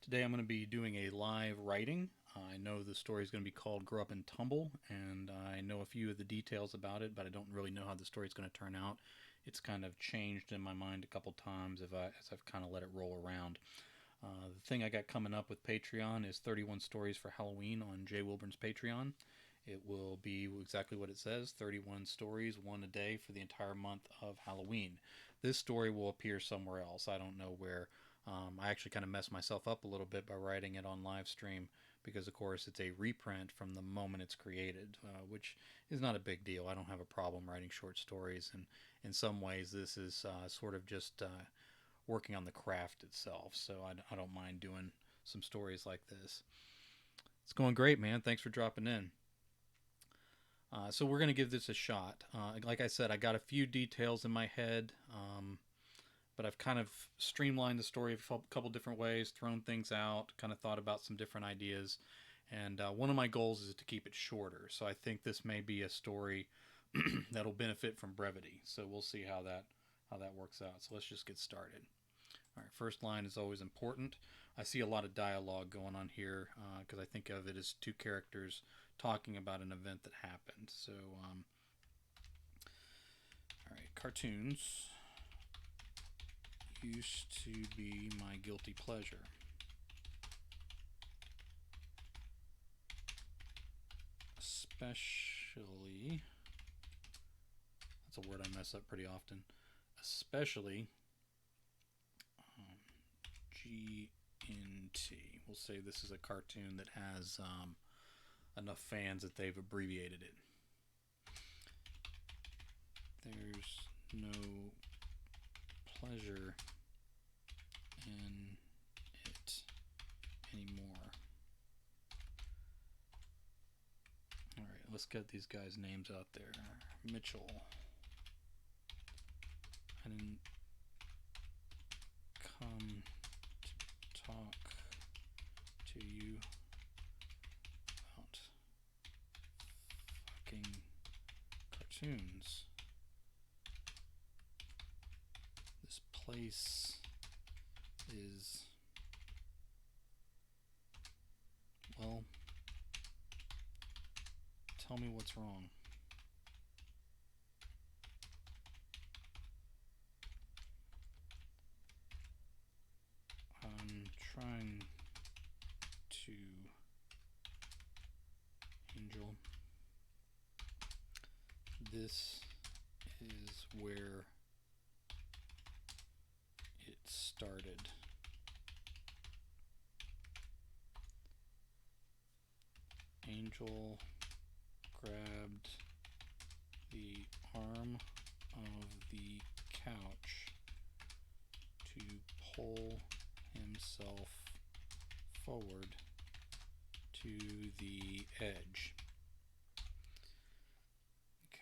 Today I'm going to be doing a live writing. I know the story is going to be called Grubb and Tumble, and I know a few of the details about it, but I don't really know how the story is going to turn out. It's kind of changed in my mind a couple times as I've kind of let it roll around. The thing I got coming up with Patreon is 31 stories for Halloween on Jay Wilburn's Patreon. It will be exactly what it says, 31 stories, one a day for the entire month of Halloween. This story will appear somewhere else. I don't know where. I actually kind of messed myself up a little bit by writing it on live stream because, of course, it's a reprint from the moment it's created, which is not a big deal. I don't have a problem writing short stories, and in some ways, this is sort of just working on the craft itself. So I don't mind doing some stories like this. It's going great, man. Thanks for dropping in. So we're going to give this a shot. Like I said, I got a few details in my head, but I've kind of streamlined the story a couple different ways, thrown things out, kind of thought about some different ideas. And one of my goals is to keep it shorter. So I think this may be a story that'll benefit from brevity. So we'll see how that works out. So let's just get started. All right, first line is always important. I see a lot of dialogue going on here because I think of it as two characters talking about an event that happened. So, all right, cartoons used to be my guilty pleasure. Especially, that's a word I mess up pretty often. Especially GNT. We'll say this is a cartoon that has enough fans that they've abbreviated it. There's no pleasure in it anymore. All right, let's get these guys' names out there. Mitchell. I didn't come to talk to you about fucking cartoons. This place is, well, tell me what's wrong. I'm trying to, Angel. This is where it started. Angel grabbed the arm of the couch to pull himself forward to the edge.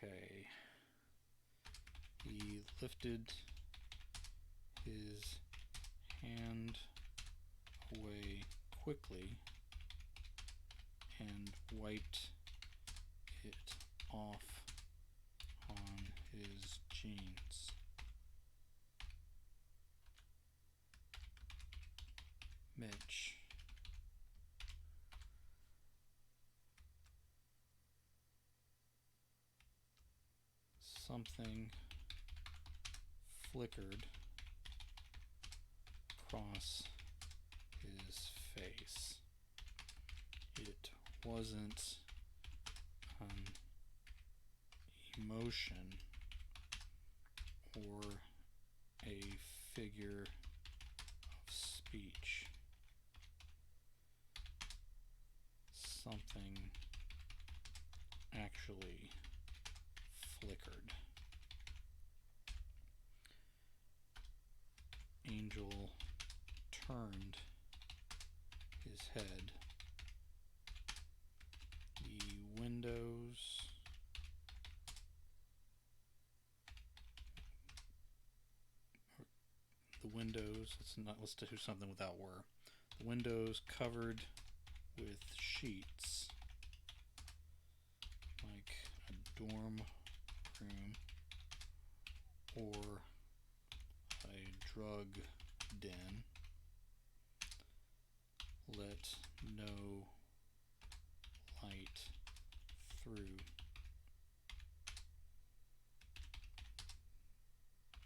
Okay. He lifted his hand away quickly and wiped it off on his jeans. Mitch. Something flickered across his face. It wasn't an emotion or a figure of speech. Something actually flickered. Angel turned his head. The windows let's do something without were. The windows covered with sheets like a dorm room or a drug den. let no light through.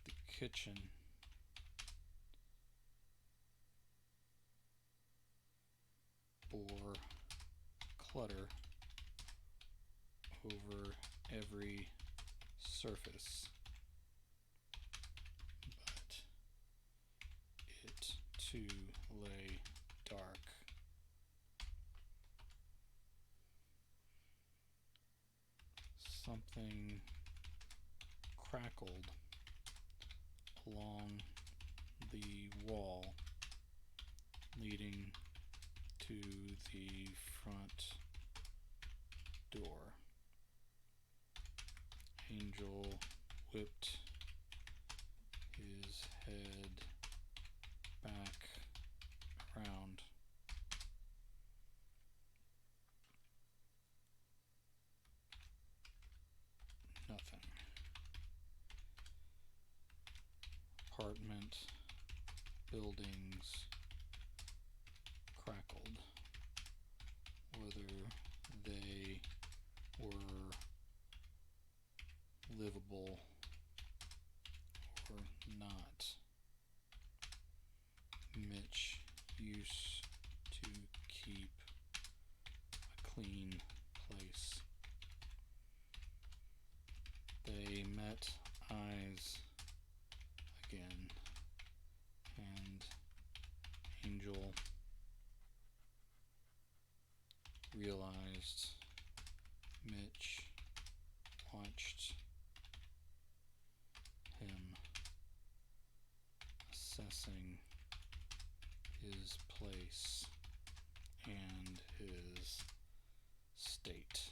The kitchen bore clutter over every surface, but it too lay dark. Something crackled along the wall leading to the front door. Angel whipped his head back around. Nothing. Apartment buildings crackled, whether they were livable or not. Mitch used to keep a clean place. They met eyes again, and Angel realized Mitch watched him, assessing his place and his state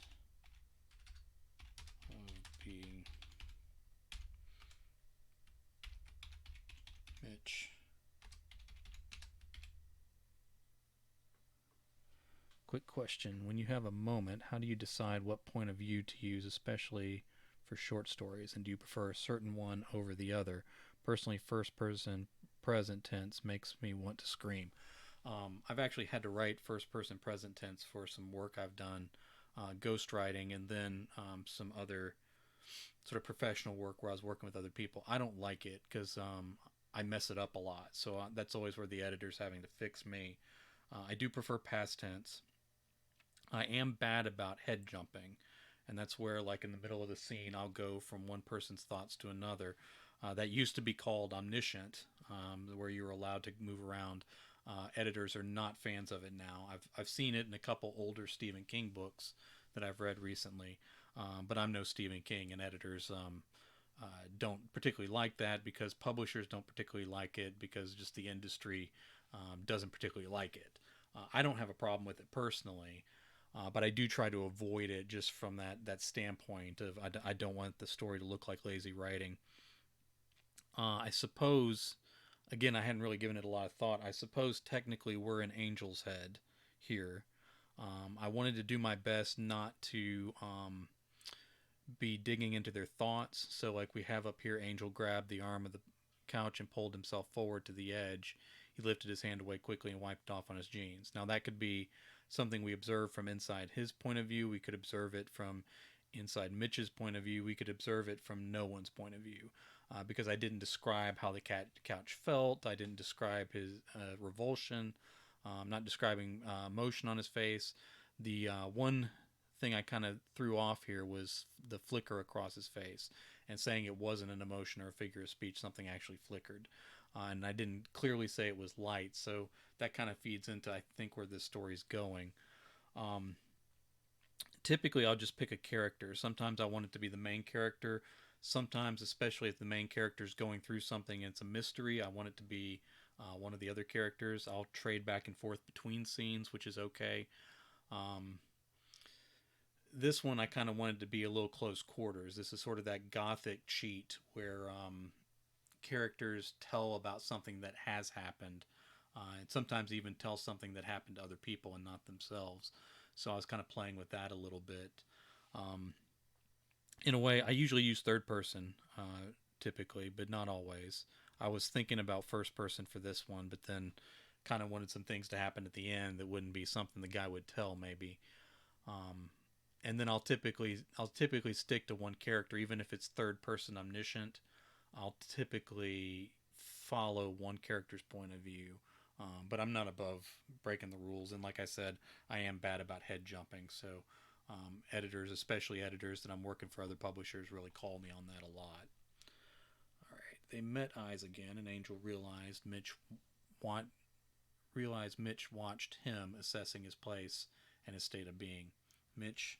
of being. Mitch. Quick question. When you have a moment, how do you decide what point of view to use, especially for short stories? And do you prefer a certain one over the other? Personally, first person present tense makes me want to scream. I've actually had to write first person present tense for some work I've done, ghostwriting, and then some other sort of professional work where I was working with other people. I don't like it because I mess it up a lot. So that's always where the editor's having to fix me. I do prefer past tense. I am bad about head jumping, and that's where, like in the middle of the scene, I'll go from one person's thoughts to another. That used to be called omniscient, where you were allowed to move around. Editors are not fans of it now. I've seen it in a couple older Stephen King books that I've read recently, but I'm no Stephen King, and editors don't particularly like that because publishers don't particularly like it because just the industry doesn't particularly like it. I don't have a problem with it personally, but I do try to avoid it just from that standpoint of I don't want the story to look like lazy writing. I suppose, again, I hadn't really given it a lot of thought. I suppose technically we're in Angel's head here. I wanted to do my best not to be digging into their thoughts. So, like we have up here, Angel grabbed the arm of the couch and pulled himself forward to the edge. He lifted his hand away quickly and wiped it off on his jeans. Now, that could be something we observe from inside his point of view. We could observe it from inside Mitch's point of view. We could observe it from no one's point of view. Because I didn't describe how the couch felt. I didn't describe his revulsion. I'm not describing emotion on his face. The one thing I kind of threw off here was the flicker across his face and saying it wasn't an emotion or a figure of speech. Something actually flickered. And I didn't clearly say it was light. So that kind of feeds into, I think, where this story's going. Um, Typically, I'll just pick a character. Sometimes I want it to be the main character. Sometimes, especially if the main character is going through something and it's a mystery, I want it to be one of the other characters. I'll trade back and forth between scenes, which is okay. Um, this one I kind of wanted to be a little close quarters. This is sort of that gothic cheat where characters tell about something that has happened, and sometimes even tell something that happened to other people and not themselves. So I was kind of playing with that a little bit. Um, in a way, I usually use third person typically, but not always. I was thinking about first person for this one, but then kind of wanted some things to happen at the end that wouldn't be something the guy would tell maybe. Um, and then I'll typically stick to one character, even if it's third person omniscient. I'll typically follow one character's point of view. But I'm not above breaking the rules. And like I said, I am bad about head jumping. So editors, especially editors that I'm working for other publishers, really call me on that a lot. All right, they met eyes again, and Angel want, realized Mitch watched him assessing his place and his state of being. Mitch,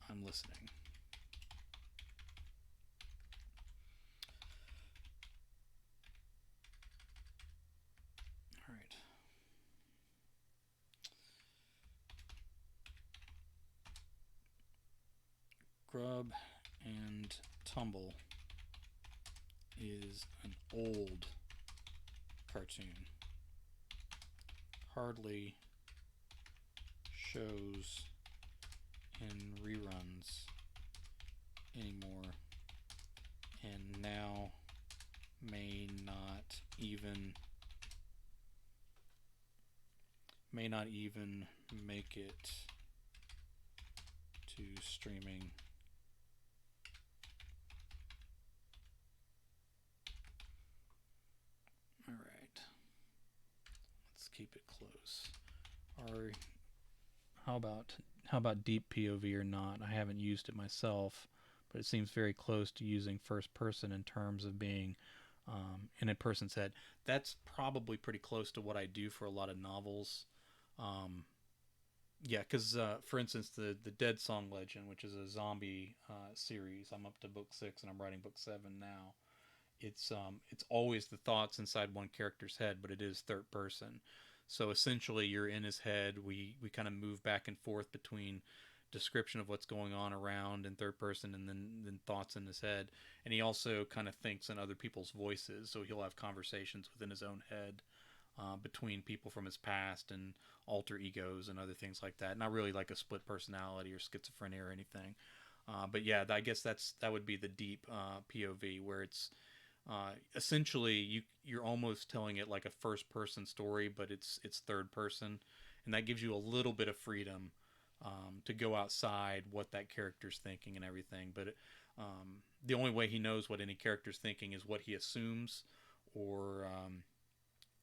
I'm listening. All right. Grubb and Tumble is an old cartoon. Hardly shows in reruns anymore, and now may not even make it to streaming. All right, let's keep it close. Are how about deep POV or not? I haven't used it myself, but it seems very close to using first person in terms of being in a person's head. That's probably pretty close to what I do for a lot of novels. Um, yeah, because for instance, the Dead Song Legend, which is a zombie series, I'm up to book 6 and I'm writing book 7 now. It's always the thoughts inside one character's head, but it is third person. So essentially, you're in his head. We kind of move back and forth between description of what's going on around in third person, and then thoughts in his head. And he also kind of thinks in other people's voices, so he'll have conversations within his own head between people from his past and alter egos and other things like that. Not really like a split personality or schizophrenia or anything. But yeah, I guess that would be the deep POV where it's essentially you're almost telling it like a first person story, but it's third person, and that gives you a little bit of freedom to go outside what that character's thinking and everything. But the only way he knows what any character's thinking is what he assumes or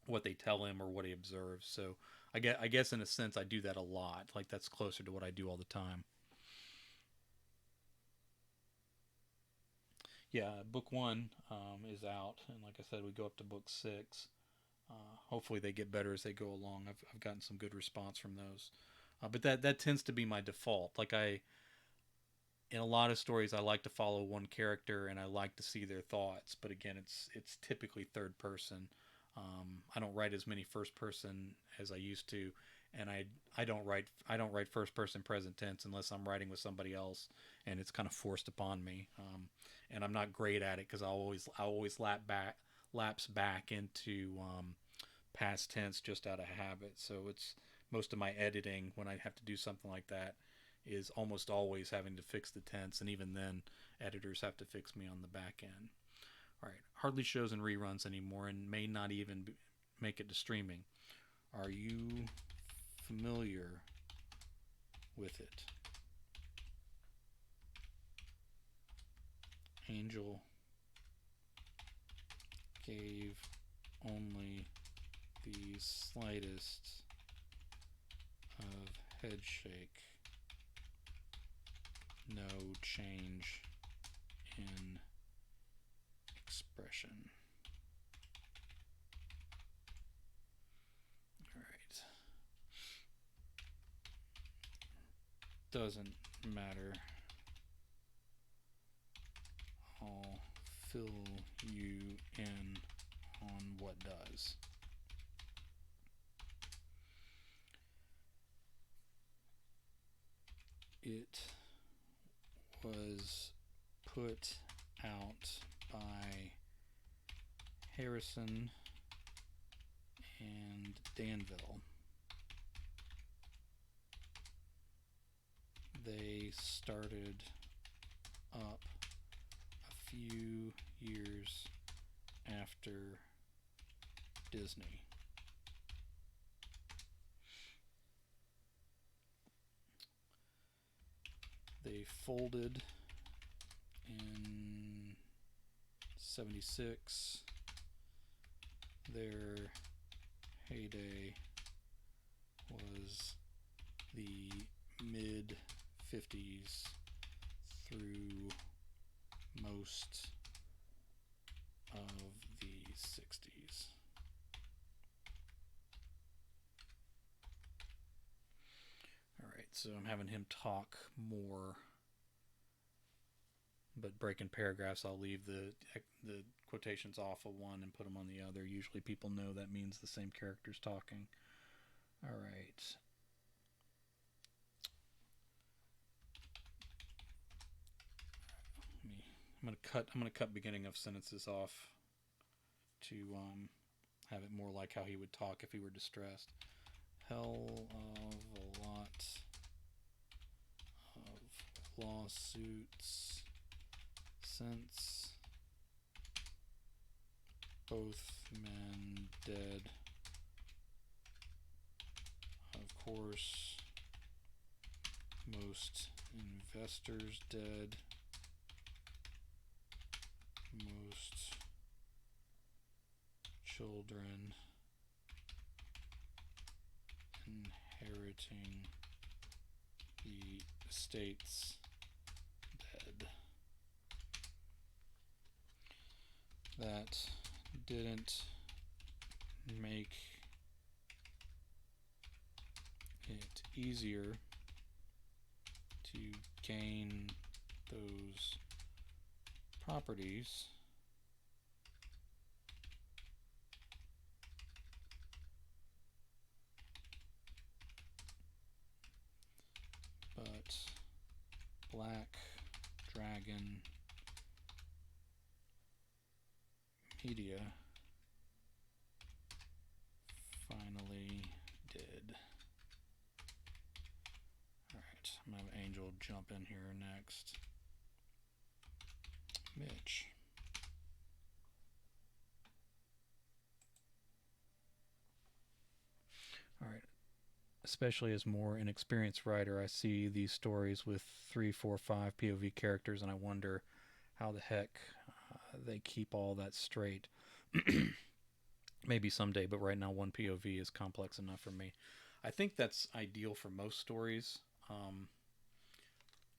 what they tell him or what he observes. So I guess in a sense I do that a lot. Like that's closer to what I do all the time. Yeah, book 1 is out, and like I said, we go up to book 6. Hopefully, they get better as they go along. I've gotten some good response from those, but that tends to be my default. Like in a lot of stories, I like to follow one character and I like to see their thoughts. But again, it's typically third person. I don't write as many first person as I used to, and I don't write first person present tense unless I'm writing with somebody else, and it's kind of forced upon me. And I'm not great at it because I always lapse back into past tense just out of habit. So it's most of my editing when I have to do something like that is almost always having to fix the tense, and even then, editors have to fix me on the back end. All right, hardly shows in reruns anymore, and may not even make it to streaming. Are you familiar with it? Angel gave only the slightest of head shake, no change in expression. All right. Doesn't matter. I'll fill you in on what does. It was put out by Harrison and Danville. They started up a few years after Disney. They folded in 76. Their heyday was the mid 50s through most of the 60s. Alright, so I'm having him talk more, but breaking paragraphs, I'll leave the quotations off of one and put them on the other. Usually people know that means the same character's talking. Alright. I'm gonna cut beginning of sentences off to have it more like how he would talk if he were distressed. Hell of a lot of lawsuits since both men dead. Of course, most investors dead. Most children inheriting the estates dead. That didn't make it easier to gain those properties, but Black Dragon Media finally did. Alright, I'm going to have Angel jump in here next. Mitch. Alright. Especially as more inexperienced writer, I see these stories with 3, 4, 5 POV characters, and I wonder how the heck they keep all that straight. Maybe someday, but right now one POV is complex enough for me. I think that's ideal for most stories.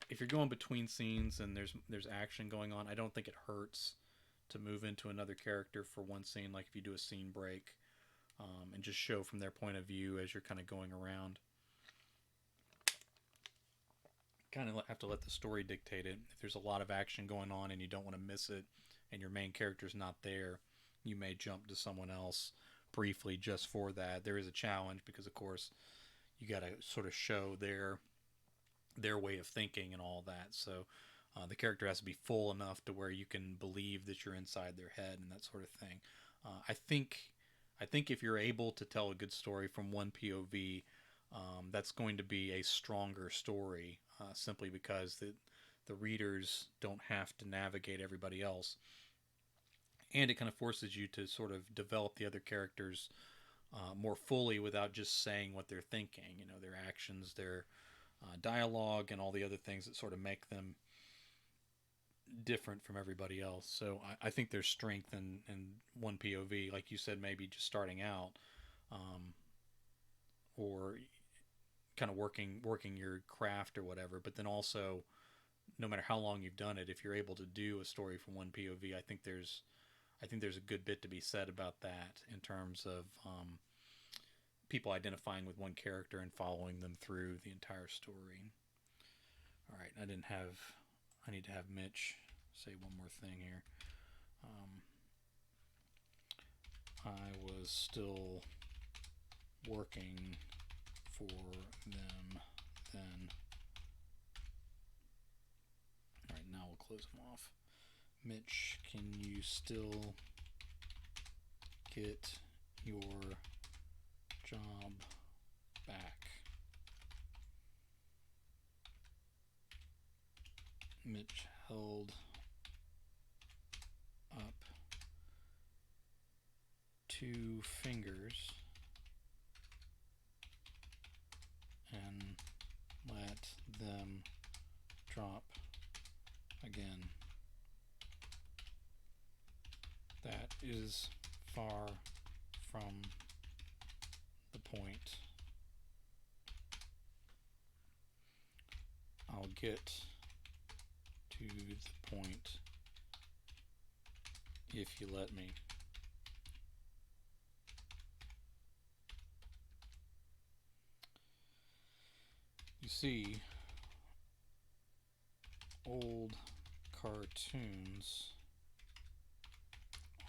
If you're going between scenes and there's action going on, I don't think it hurts to move into another character for one scene, like if you do a scene break, and just show from their point of view as you're kind of going around. Kind of have to let the story dictate it. If there's a lot of action going on and you don't want to miss it and your main character's not there, you may jump to someone else briefly just for that. There is a challenge because, of course, you got to sort of show their way of thinking and all that. So the character has to be full enough to where you can believe that you're inside their head and that sort of thing. I think if you're able to tell a good story from one POV, that's going to be a stronger story, simply because the readers don't have to navigate everybody else. And it kind of forces you to sort of develop the other characters more fully without just saying what they're thinking. You know, their actions, their dialogue, and all the other things that sort of make them different from everybody else. So I think there's strength in one POV, like you said, maybe just starting out, or kind of working your craft or whatever. But then also, no matter how long you've done it, if you're able to do a story from one POV, I think there's a good bit to be said about that in terms of people identifying with one character and following them through the entire story. All right, I need to have Mitch say one more thing here. I was still working for them then. All right, now we'll close them off. Mitch, can you still get your job back? Mitch held up 2 fingers and let them drop again. That is far from the point. I'll get to the point if you let me. You see, old cartoons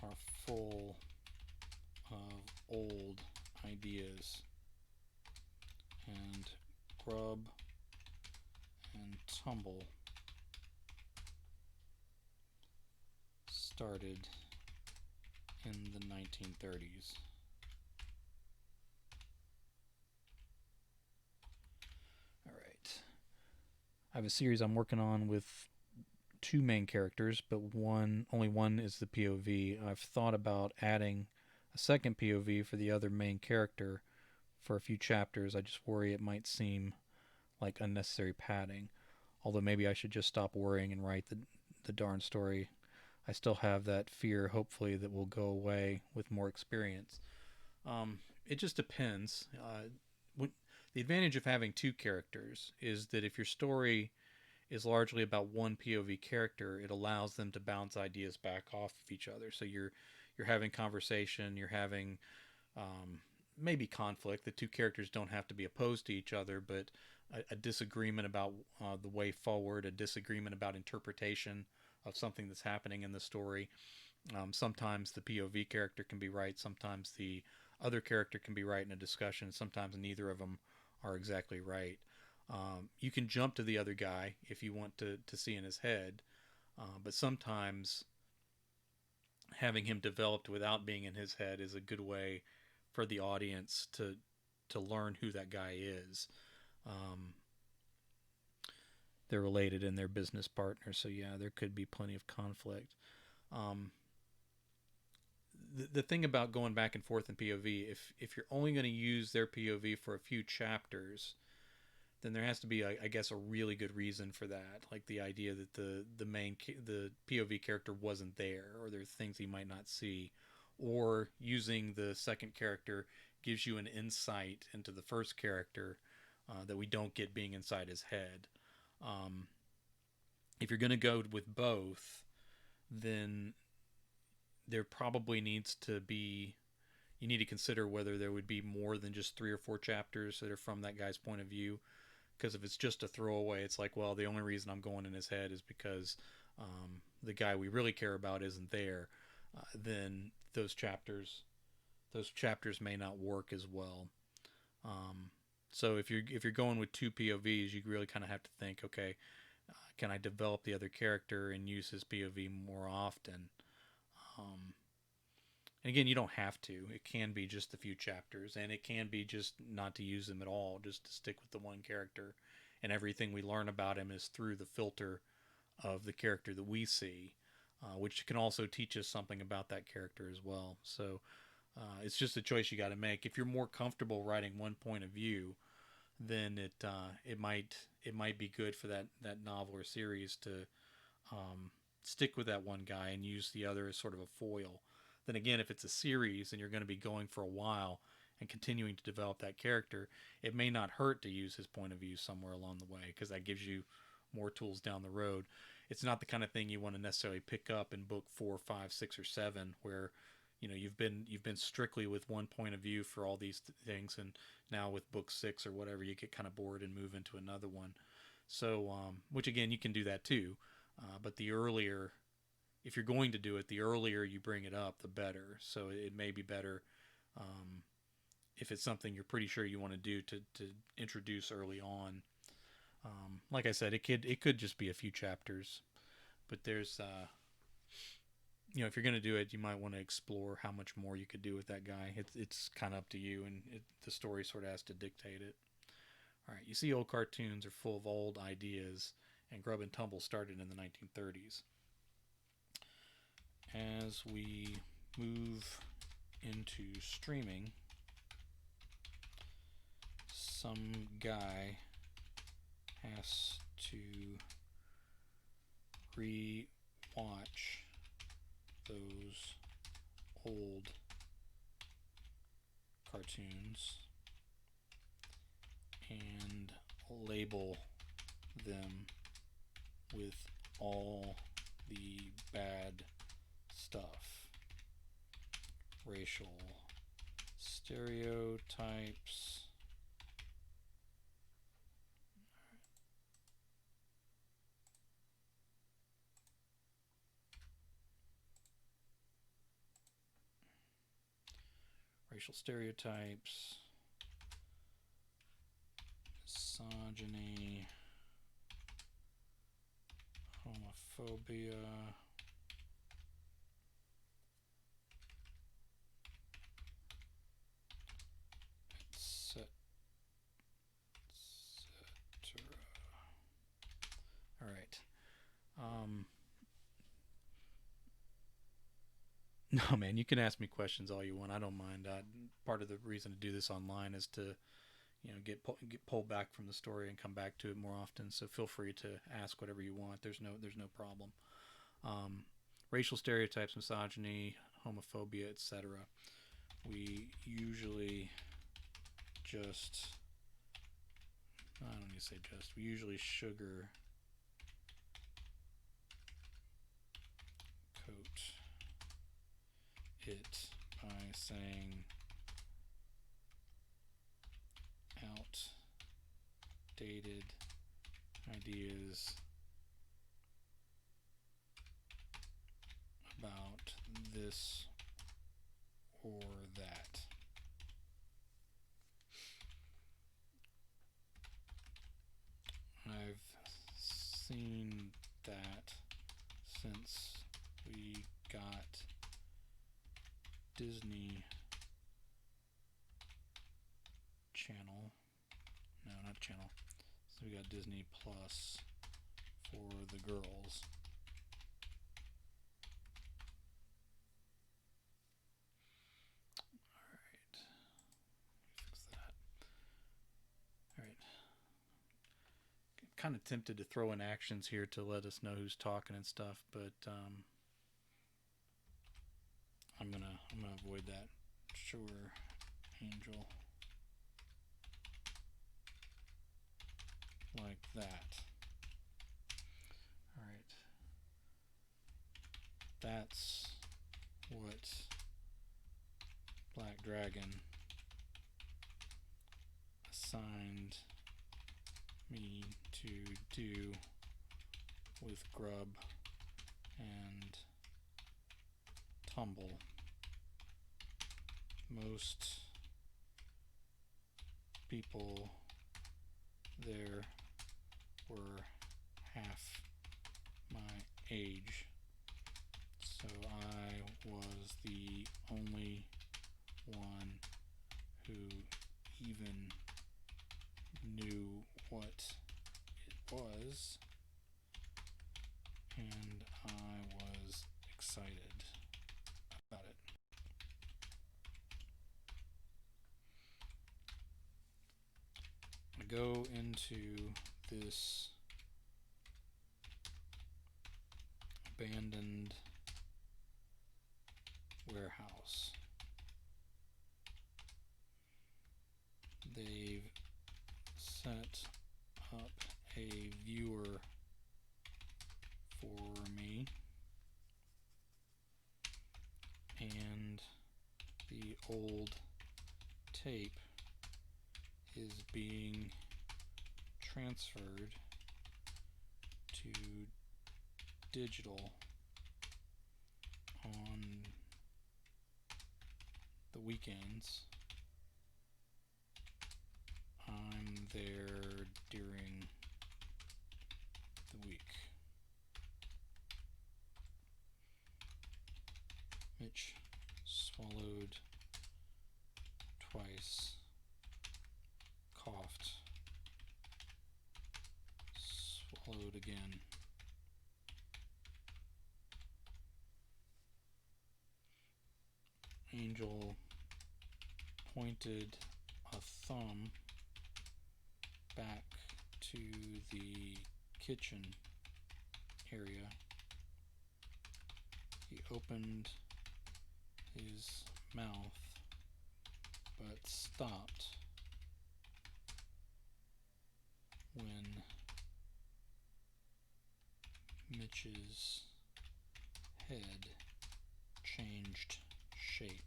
are full of old ideas, and Grubb and Tumble started in the 1930s. All right. I have a series I'm working on with two main characters, but only one is the POV. I've thought about adding a second POV for the other main character for a few chapters. I just worry it might seem like unnecessary padding. Although maybe I should just stop worrying and write the darn story. I still have that fear, hopefully, that will go away with more experience. It just depends. The advantage of having two characters is that if your story is largely about one POV character, it allows them to bounce ideas back off of each other. So you're having conversation, you're having maybe conflict. The two characters don't have to be opposed to each other, but a disagreement about the way forward, a disagreement about interpretation of something that's happening in the story. Sometimes the POV character can be right, sometimes the other character can be right in a discussion, sometimes neither of them are exactly right. You can jump to the other guy if you want to see in his head, but sometimes having him developed without being in his head is a good way for the audience to learn who that guy is. They're related and they're business partners, so yeah, there could be plenty of conflict. The thing about going back and forth in POV, if you're only going to use their POV for a few chapters, then there has to be, I guess, a really good reason for that. Like the idea that the POV character wasn't there, or there's things he might not see, or using the second character gives you an insight into the first character that we don't get being inside his head. If you're going to go with both, then there probably needs to be, you need to consider whether there would be more than just 3 or 4 chapters that are from that guy's point of view. Because if it's just a throwaway, it's like, well, the only reason I'm going in his head is because the guy we really care about isn't there. Then those chapters may not work as well. So if you're going with 2 POVs, you really kind of have to think, okay, can I develop the other character and use his POV more often? And again, you don't have to. It can be just a few chapters, and it can be just not to use them at all, just to stick with the one character. And everything we learn about him is through the filter of the character that we see, which can also teach us something about that character as well. So it's just a choice you got to make. If you're more comfortable writing one point of view, then it might be good for that novel or series to stick with that one guy and use the other as sort of a foil. Then again, if it's a series and you're going to be going for a while and continuing to develop that character, it may not hurt to use his point of view somewhere along the way, because that gives you more tools down the road. It's not the kind of thing you want to necessarily pick up in book 4, 5, 6, or 7, where you've been strictly with one point of view for all these things, and now with book 6 or whatever, you get kind of bored and move into another one. So, which again, you can do that too, but the earlier, if you're going to do it, the earlier you bring it up, the better. So it may be better if it's something you're pretty sure you want to do to introduce early on. Like I said, it could just be a few chapters, but there's if you're going to do it, you might want to explore how much more you could do with that guy. It's kind of up to you, and the story sort of has to dictate it. All right, you see, old cartoons are full of old ideas, and Grubb and Tumble started in the 1930s. As we move into streaming, some guy has to re-watch those old cartoons and label them with all the bad stuff. Racial stereotypes, misogyny, homophobia, etc. All right. No, man, you can ask me questions all you want. I don't mind. Part of the reason to do this online is to, get pulled back from the story and come back to it more often. So feel free to ask whatever you want. There's no problem. Um, Racial stereotypes, misogyny, homophobia, etc. We usually just, I don't need to say just, we usually sugar coat it by saying outdated ideas about this or that. I've seen that since we got Disney Channel. No, not Channel. So we got Disney Plus for the girls. Alright. Fix that. Alright. Kind of tempted to throw in actions here to let us know who's talking and stuff, but I'm gonna avoid that. Sure, Angel. Like that. Alright. That's what Black Dragon assigned me to do with Grubb and Tumble. Most people there were half my age, so I was the only one who even knew what it was, and I was excited about it. I go into this abandoned warehouse. They've set up a viewer for me, and the old tape is being transferred to digital on the weekends. I'm there during the week. Mitch swallowed twice, coughed, swallowed again. Angel pointed a thumb back to the kitchen area opened his mouth but stopped when Mitch's head changed shape.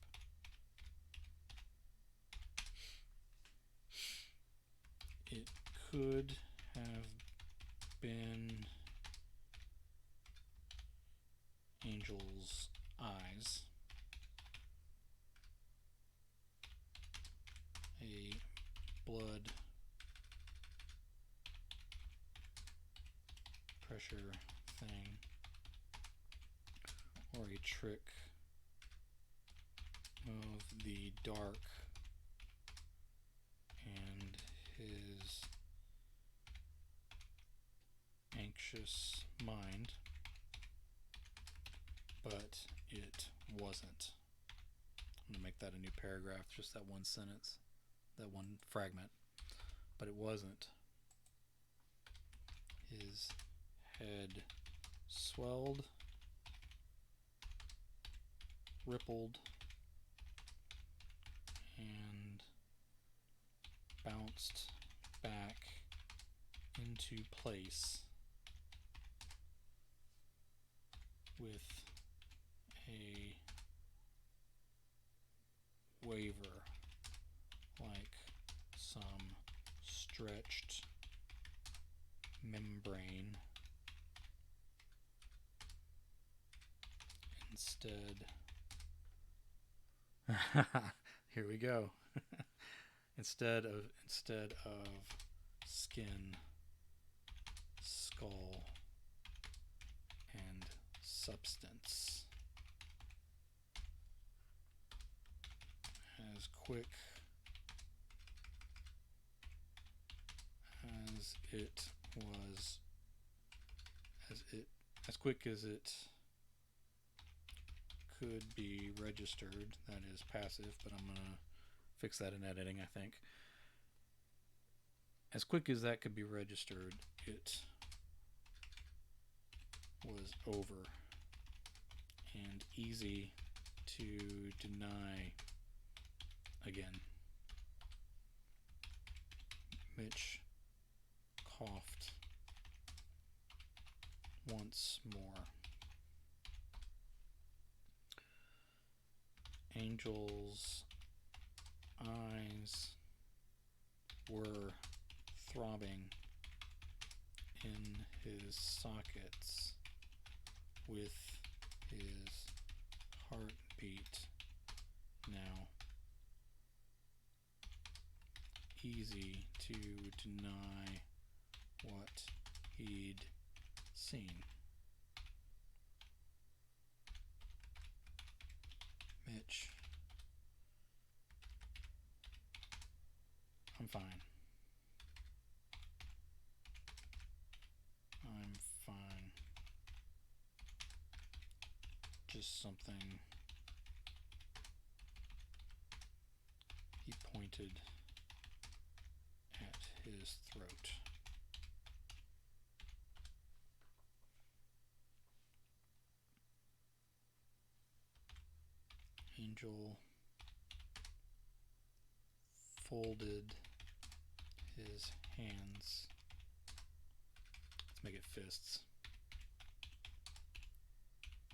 It could have been Angel's eyes, a blood pressure thing, or a trick of the dark and his anxious mind, but it wasn't. I'm going to make that a new paragraph, just that one sentence, that one fragment. But it wasn't. His head swelled, rippled, and bounced back into place with a waver, like some stretched membrane. Instead, here we go. instead of skin, skull, and substance. As quick as it was, as quick as it could be registered, that is passive, but I'm going to fix that in editing, I think. As quick as that could be registered, it was over and easy to deny again. Mitch coughed once more. Angel's eyes were throbbing in his sockets with his heartbeat now easy to deny what he'd seen. Mitch, I'm fine. I'm fine. Just something. He pointed at his throat. Angel folded his hands. Let's make it fists.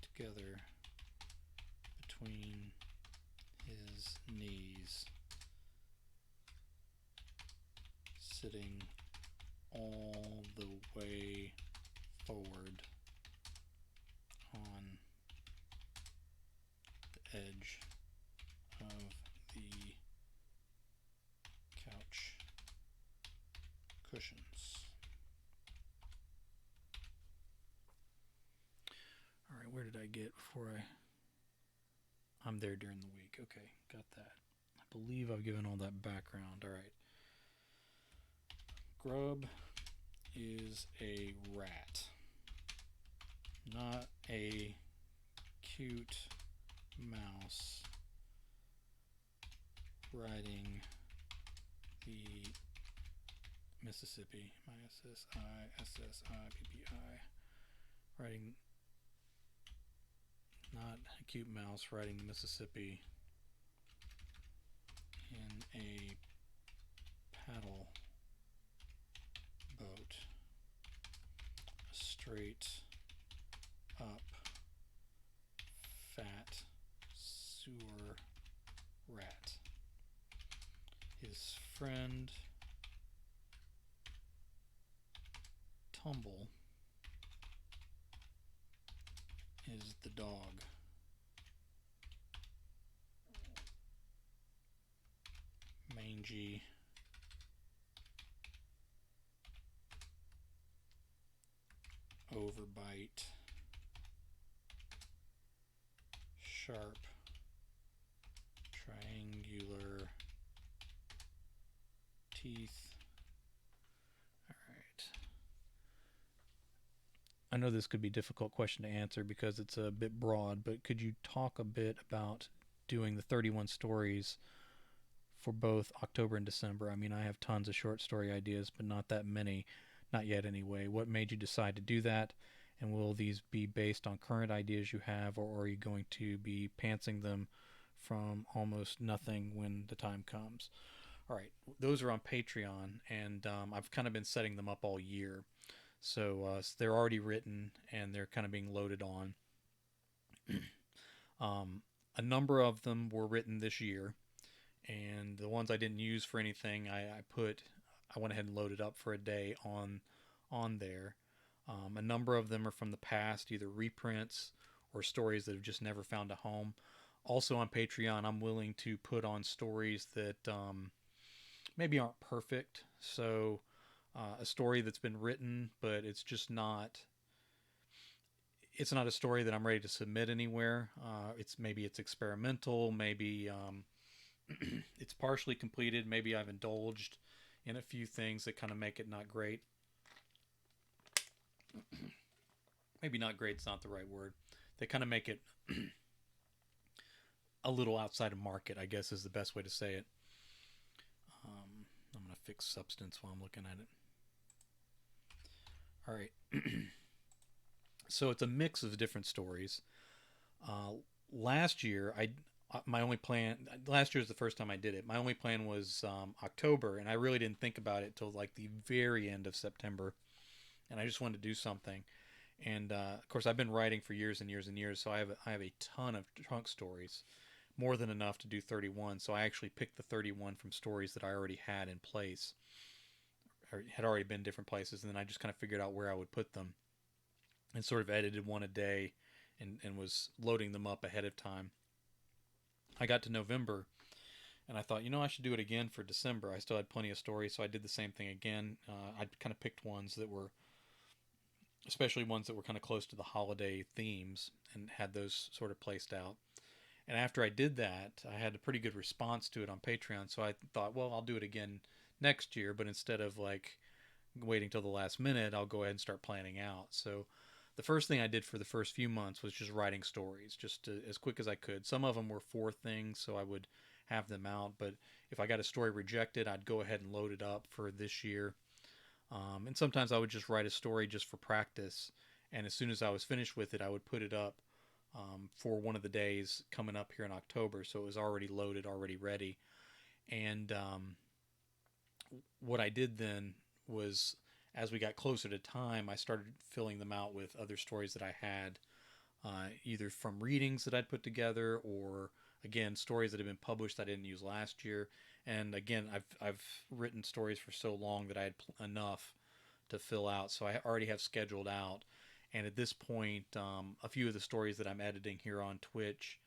Together between his knees, sitting all the way forward on the edge of the couch cushions. All right, where did I get before I'm there during the week? Okay, got that. I believe I've given all that background. All right. Grubb is a rat, not a cute mouse riding the Mississippi, Mississippi, riding not a cute mouse riding the Mississippi in a paddle boat. A straight up fat sewer rat. His friend Tumble is the dog. Mangy, overbite, sharp, triangular teeth. All right. I know this could be a difficult question to answer because it's a bit broad, but could you talk a bit about doing the 31 stories for both October and December? I mean, I have tons of short story ideas, but not that many, not yet anyway. What made you decide to do that? And will these be based on current ideas you have, or are you going to be pantsing them from almost nothing when the time comes? All right, those are on Patreon, and I've kind of been setting them up all year. So they're already written and they're kind of being loaded on. A number of them were written this year, and the ones I didn't use for anything, I went ahead and loaded up for a day on there. A number of them are from the past, either reprints or stories that have just never found a home. Also on Patreon, I'm willing to put on stories that maybe aren't perfect. So a story that's been written, but it's not a story that I'm ready to submit anywhere. It's experimental, maybe it's partially completed. Maybe I've indulged in a few things that kind of make it not great. Maybe not great's not the right word. They kind of make it a little outside of market, I guess is the best way to say it. I'm going to fix substance while I'm looking at it. All right. So it's a mix of different stories. Last year, my only plan. Last year was the first time I did it. My only plan was October, and I really didn't think about it till like the very end of September, and I just wanted to do something. And of course, I've been writing for years and years and years, so I have a ton of trunk stories, more than enough to do 31. So I actually picked the 31 from stories that I already had in place, or had already been different places, and then I just kind of figured out where I would put them, and sort of edited one a day, and was loading them up ahead of time. I got to November, and I thought, I should do it again for December. I still had plenty of stories, so I did the same thing again. I kind of picked ones that were, especially ones that were kind of close to the holiday themes, and had those sort of placed out. And after I did that, I had a pretty good response to it on Patreon, so I thought, well, I'll do it again next year, but instead of like waiting till the last minute, I'll go ahead and start planning out. So the first thing I did for the first few months was just writing stories, as quick as I could. Some of them were for things, so I would have them out. But if I got a story rejected, I'd go ahead and load it up for this year. And sometimes I would just write a story just for practice. And as soon as I was finished with it, I would put it up for one of the days coming up here in October. So it was already loaded, already ready. And what I did then was, as we got closer to time, I started filling them out with other stories that I had, either from readings that I'd put together, or again stories that had been published that I didn't use last year. And again, I've written stories for so long that I had enough to fill out, so I already have scheduled out. And at this point, a few of the stories that I'm editing here on Twitch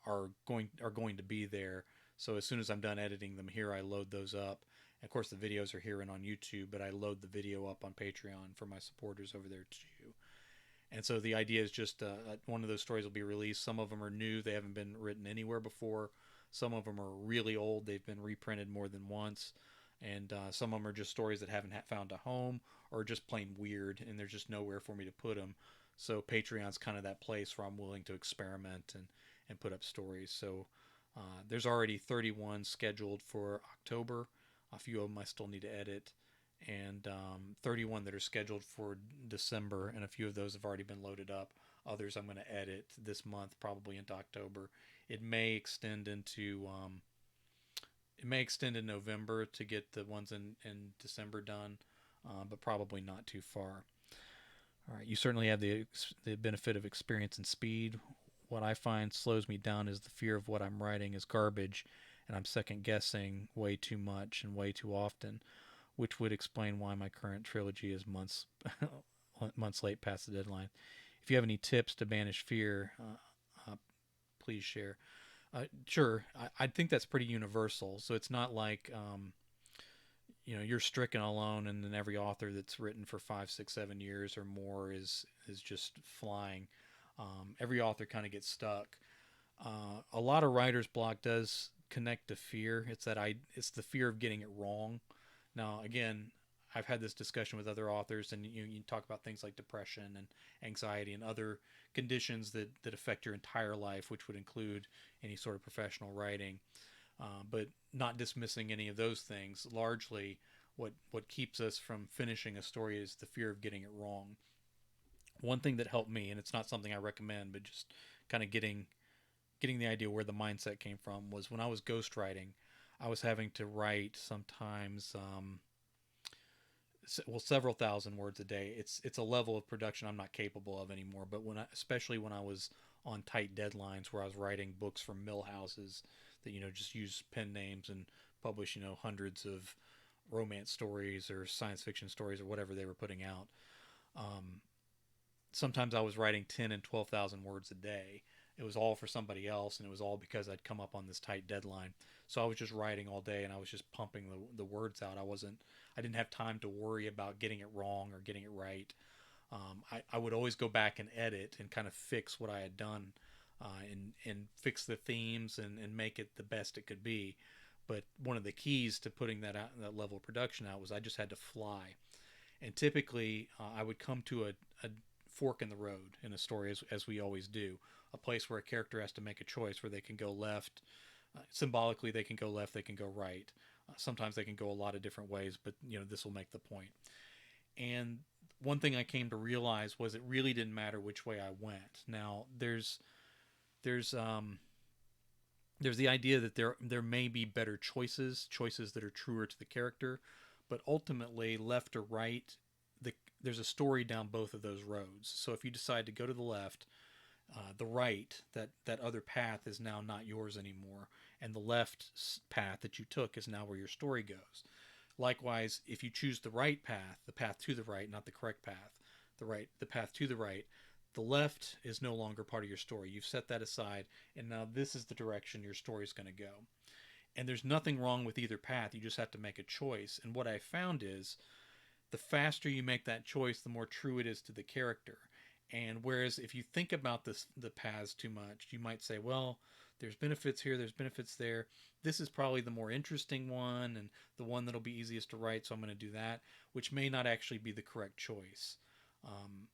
are going to be there. So as soon as I'm done editing them here, I load those up. Of course, the videos are here and on YouTube, but I load the video up on Patreon for my supporters over there too. And so the idea is just one of those stories will be released. Some of them are new. They haven't been written anywhere before. Some of them are really old. They've been reprinted more than once. And some of them are just stories that haven't found a home, or just plain weird, and there's just nowhere for me to put them. So Patreon's kind of that place where I'm willing to experiment and put up stories. So there's already 31 scheduled for October. A few of them I still need to edit. and 31 that are scheduled for December, and a few of those have already been loaded up. Others I'm going to edit this month, probably into October. It may extend into it may extend in November to get the ones in December done, but probably not too far. All right, you certainly have the benefit of experience and speed. What I find slows me down is the fear of what I'm writing is garbage, and I'm second guessing way too much and way too often, which would explain why my current trilogy is months late past the deadline. If you have any tips to banish fear, please share. Sure, I think that's pretty universal. So it's not like you're stricken alone, and then every author that's written for 5, 6, 7 years or more is just flying. Every author kind of gets stuck. A lot of writer's block does connect to fear. It's the fear of getting it wrong. Now, again, I've had this discussion with other authors, and you talk about things like depression and anxiety and other conditions that affect your entire life, which would include any sort of professional writing. But not dismissing any of those things. Largely, what keeps us from finishing a story is the fear of getting it wrong. One thing that helped me, and it's not something I recommend, but just kind of getting the idea where the mindset came from, was when I was ghostwriting. I was having to write sometimes several thousand words a day. It's a level of production I'm not capable of anymore. But especially when I was on tight deadlines where I was writing books for mill houses that just use pen names and publish hundreds of romance stories or science fiction stories or whatever they were putting out. Um, Sometimes I was writing 10 and 12,000 words a day. It was all for somebody else, and it was all because I'd come up on this tight deadline. So I was just writing all day, and I was just pumping the words out. I didn't have time to worry about getting it wrong or getting it right. I would always go back and edit and kind of fix what I had done, and fix the themes and make it the best it could be. But one of the keys to putting that level of production out was I just had to fly. And typically, I would come to a fork in the road in a story, as we always do, a place where a character has to make a choice where they can go left. Symbolically, they can go left, they can go right. Sometimes they can go a lot of different ways, but this will make the point. And one thing I came to realize was it really didn't matter which way I went. Now, there's there's the idea that there may be better choices that are truer to the character, but ultimately, left or right, there's a story down both of those roads. So if you decide to go to the left, the right, that other path is now not yours anymore, and the left path that you took is now where your story goes. Likewise, if you choose the right path, the path to the right, not the correct path, the path to the right, the left is no longer part of your story. You've set that aside, and now this is the direction your story is going to go. And there's nothing wrong with either path. You just have to make a choice. And what I found is the faster you make that choice, the more true it is to the character. And whereas if you think about the paths too much, you might say, well, there's benefits here, there's benefits there. This is probably the more interesting one and the one that'll be easiest to write, so I'm going to do that, which may not actually be the correct choice. Um,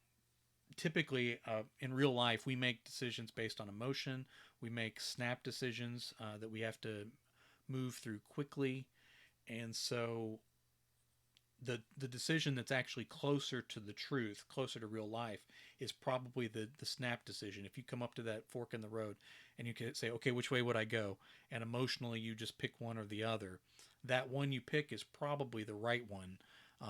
Typically, in real life, we make decisions based on emotion. We make snap decisions that we have to move through quickly. And so the decision that's actually closer to the truth, closer to real life, is probably the snap decision. If you come up to that fork in the road and you can say, okay, which way would I go? And emotionally, you just pick one or the other. That one you pick is probably the right one,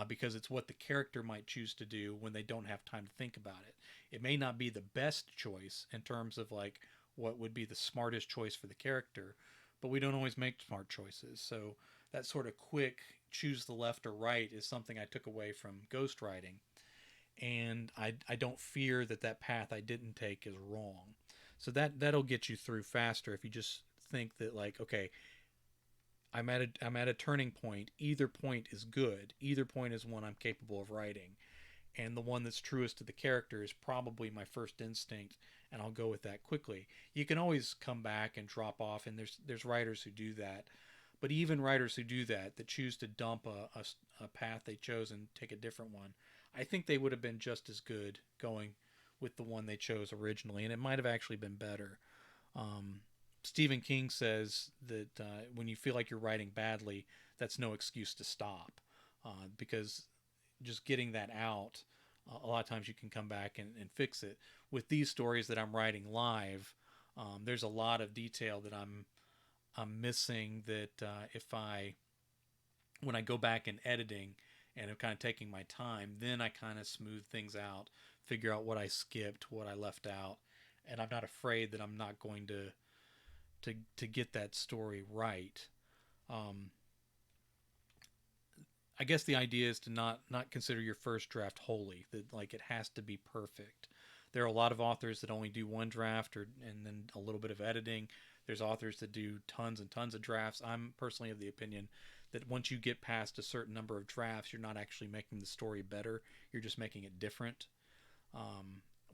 because it's what the character might choose to do when they don't have time to think about it. It may not be the best choice in terms of like what would be the smartest choice for the character, but we don't always make smart choices. So that sort of quick choose the left or right is something I took away from ghostwriting. And I don't fear that path I didn't take is wrong. So that'll get you through faster if you just think that, like, okay, I'm at a turning point. Either point is good. Either point is one I'm capable of writing, and the one that's truest to the character is probably my first instinct, and I'll go with that quickly. You can always come back and drop off, and there's writers who do that. But even writers who do that choose to dump a path they chose and take a different one, I think they would have been just as good going with the one they chose originally, and it might have actually been better. Um, Stephen King says that when you feel like you're writing badly, that's no excuse to stop. because just getting that out, a lot of times you can come back and fix it. With these stories that I'm writing live, there's a lot of detail that I'm missing that if I when I go back and editing and I'm kind of taking my time, then I kind of smooth things out, figure out what I skipped, what I left out, and I'm not afraid that I'm not going to get that story right. Um, I guess the idea is to not consider your first draft holy, that like it has to be perfect. There are a lot of authors that only do one draft and then a little bit of editing. There's authors that do tons and tons of drafts. I'm personally of the opinion that once you get past a certain number of drafts, you're not actually making the story better. You're just making it different.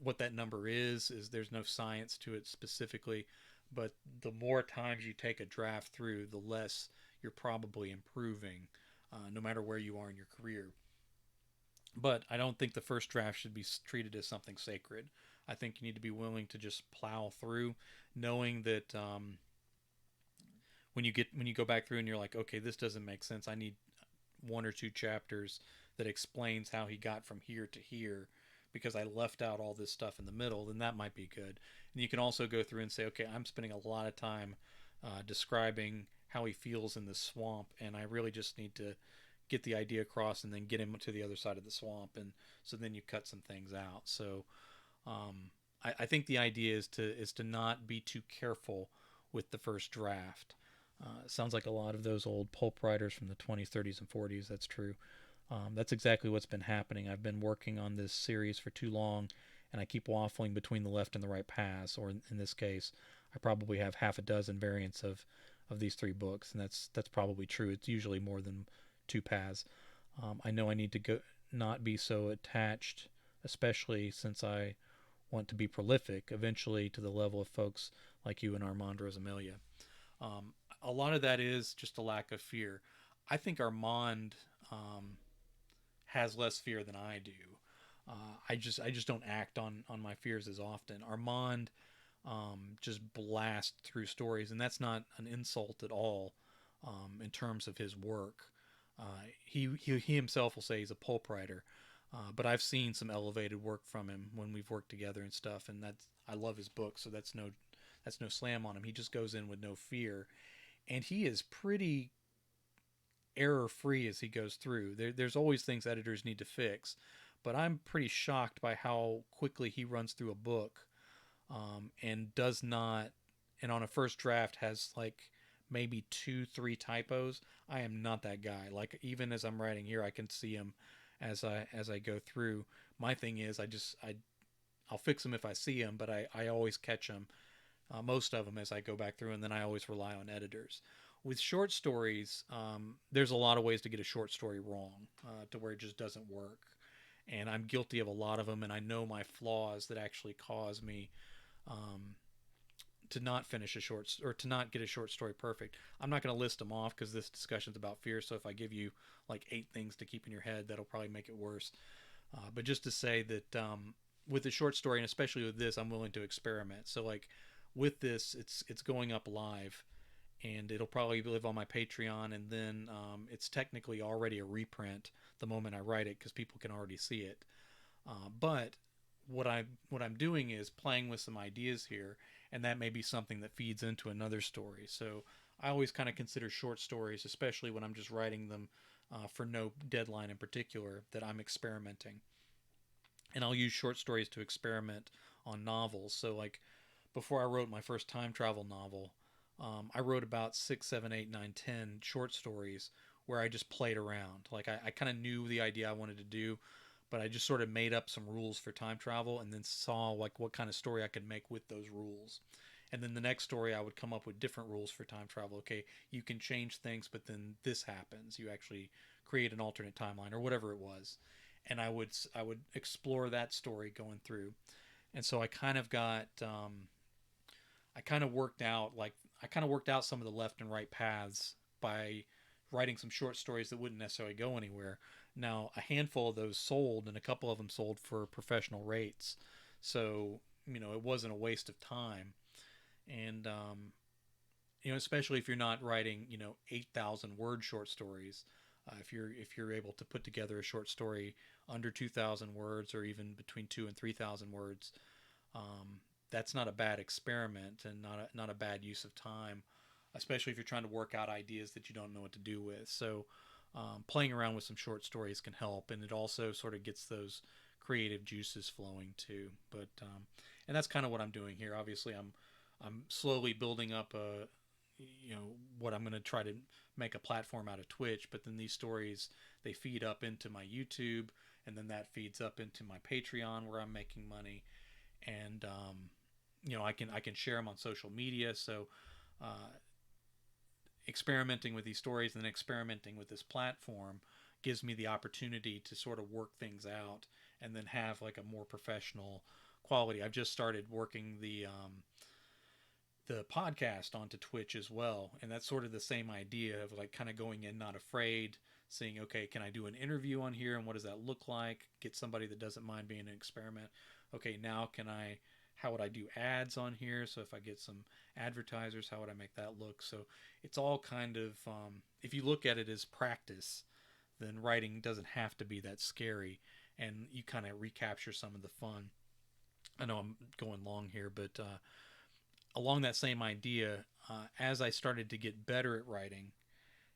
What that number is there's no science to it specifically, but the more times you take a draft through, the less you're probably improving, no matter where you are in your career. But I don't think the first draft should be treated as something sacred. I think you need to be willing to just plow through, knowing that when you go back through and you're like, okay, this doesn't make sense. I need one or two chapters that explains how he got from here to here because I left out all this stuff in the middle, then that might be good. And you can also go through and say, okay, I'm spending a lot of time describing how he feels in the swamp, and I really just need to get the idea across and then get him to the other side of the swamp. And so then you cut some things out. So I think the idea is to not be too careful with the first draft. Sounds like a lot of those old pulp writers from the 20s, 30s, and 40s. That's true. That's exactly what's been happening. I've been working on this series for too long, and I keep waffling between the left and the right paths. Or in this case, I probably have half a dozen variants of these three books, and that's probably true. It's usually more than two paths. I know I need to go not be so attached, especially since I want to be prolific eventually to the level of folks like you and Armand Rosamelia. A lot of that is just a lack of fear. I think Armand has less fear than I do. I just don't act on my fears as often. Armand just blasts through stories, and that's not an insult at all in terms of his work. He himself will say he's a pulp writer, but I've seen some elevated work from him when we've worked together and stuff, and that's I love his book, so that's no slam on him. He just goes in with no fear, and he is pretty error free as he goes through. There's always things editors need to fix, but I'm pretty shocked by how quickly he runs through a book and does not, and on a first draft has like maybe two, three typos. I am not that guy. Like even as I'm writing here, I can see him as I go through. My thing is, I'll fix them if I see them, but I always catch them, most of them as I go back through, and then I always rely on editors. With short stories, there's a lot of ways to get a short story wrong, to where it just doesn't work. And I'm guilty of a lot of them, and I know my flaws that actually cause me um, to not finish a short or to not get a short story perfect. I'm not going to list them off because this discussion's about fear. So if I give you like 8 things to keep in your head, that'll probably make it worse. But just to say that with the short story, and especially with this, I'm willing to experiment. So like with this, it's going up live, and it'll probably live on my Patreon, and then it's technically already a reprint the moment I write it because people can already see it. But what I'm doing is playing with some ideas here, and that may be something that feeds into another story. So I always kind of consider short stories, especially when I'm just writing them for no deadline in particular, that I'm experimenting. And I'll use short stories to experiment on novels. So like before I wrote my first time travel novel, I wrote about 6, 7, 8, 9, 10 short stories where I just played around. Like I kind of knew the idea I wanted to do, but I just sort of made up some rules for time travel and then saw like what kind of story I could make with those rules. And then the next story I would come up with different rules for time travel. Okay, you can change things, but then this happens. You actually create an alternate timeline or whatever it was. And I would explore that story going through. And so I kind of worked out like I kind of worked out some of the left and right paths by writing some short stories that wouldn't necessarily go anywhere. Now, a handful of those sold, and a couple of them sold for professional rates. So, it wasn't a waste of time. And, especially if you're not writing, 8,000 word short stories, If you're able to put together a short story under 2,000 words, or even between 2 and 3,000 words, um, that's not a bad experiment, and not a bad use of time, especially if you're trying to work out ideas that you don't know what to do with. So playing around with some short stories can help, and it also sort of gets those creative juices flowing too. But and that's kind of what I'm doing here. Obviously, I'm slowly building up a, what I'm going to try to make a platform out of Twitch. But then these stories, they feed up into my YouTube, and then that feeds up into my Patreon where I'm making money, and I can share them on social media. So uh, experimenting with these stories and then experimenting with this platform gives me the opportunity to sort of work things out and then have like a more professional quality. I've just started working the podcast onto Twitch as well, and that's sort of the same idea of like kind of going in not afraid, seeing, okay, can I do an interview on here and what does that look like? Get somebody that doesn't mind being an experiment. Okay, now can I? How would I do ads on here? So if I get some advertisers, how would I make that look? So it's all kind of, if you look at it as practice, then writing doesn't have to be that scary, and you kind of recapture some of the fun. I know I'm going long here, but along that same idea, as I started to get better at writing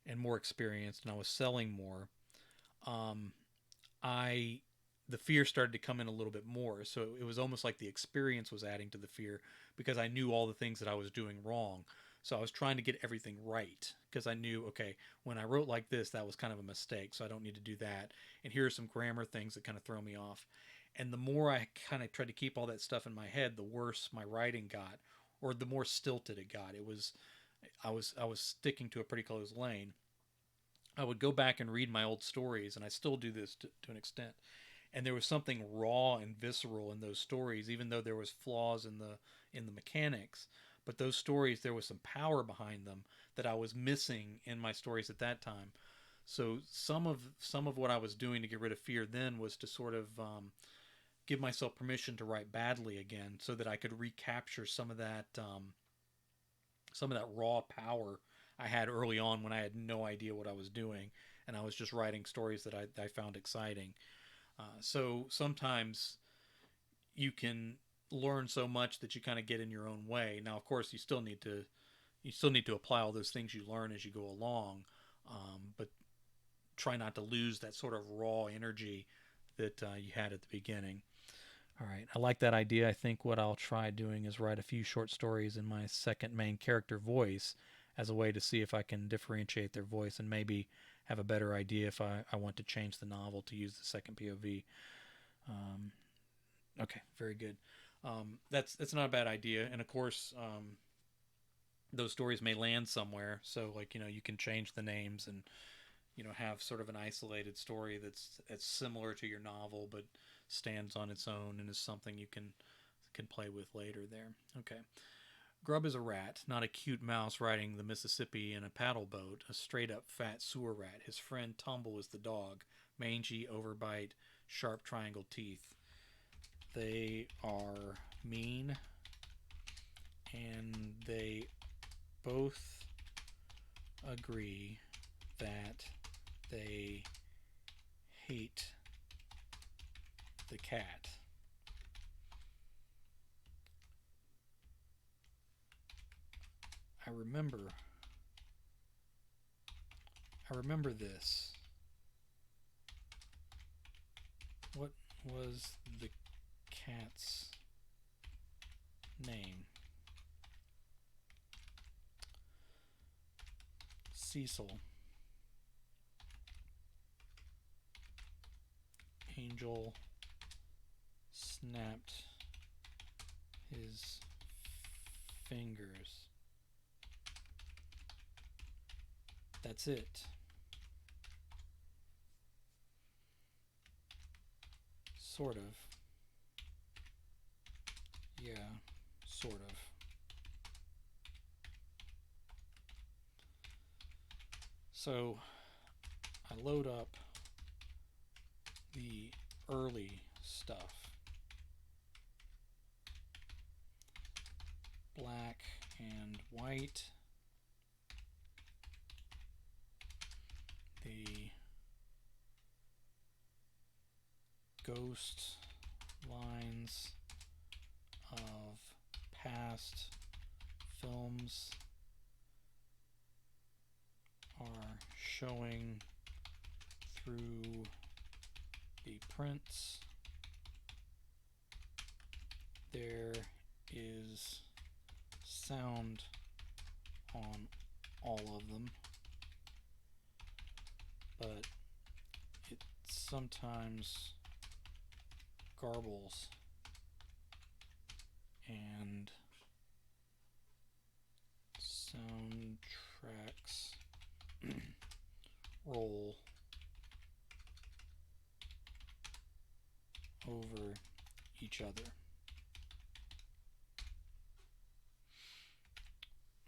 and more experienced, and I was selling more, um, I the fear started to come in a little bit more. So it was almost like the experience was adding to the fear, because I knew all the things that I was doing wrong. So I was trying to get everything right, because I knew, okay, when I wrote like this, that was kind of a mistake, so I don't need to do that. And here are some grammar things that kind of throw me off. And the more I kind of tried to keep all that stuff in my head, the worse my writing got, or the more stilted it got. It was I was sticking to a pretty close lane. I would go back and read my old stories, and I still do this to an extent. And there was something raw and visceral in those stories, even though there was flaws in the mechanics. But those stories, there was some power behind them that I was missing in my stories at that time. So some of what I was doing to get rid of fear then was to sort of give myself permission to write badly again, so that I could recapture some of that raw power I had early on when I had no idea what I was doing, and I was just writing stories that I found exciting. So sometimes you can learn so much that you kind of get in your own way. Now, of course, you still need to apply all those things you learn as you go along, but try not to lose that sort of raw energy that you had at the beginning. All right, I like that idea. I think what I'll try doing is write a few short stories in my second main character voice, as a way to see if I can differentiate their voice, and maybe have a better idea if I want to change the novel to use the second POV. Um, okay, very good. That's not a bad idea, and of course, those stories may land somewhere. So like, you can change the names, and have sort of an isolated story that's similar to your novel, but stands on its own and is something you can play with later there. Okay. Grubb is a rat, not a cute mouse riding the Mississippi in a paddle boat, a straight up fat sewer rat. His friend Tumble is the dog, mangy, overbite, sharp triangle teeth. They are mean, and they both agree that they hate the cat. I remember I remember this. What was the cat's name? Cecil. Angel snapped his fingers. That's it. Sort of. Yeah, sort of. So I load up the early stuff. Black and white. The ghost lines of past films are showing through the prints. There is sound on all of them, but it sometimes garbles and soundtracks roll over each other.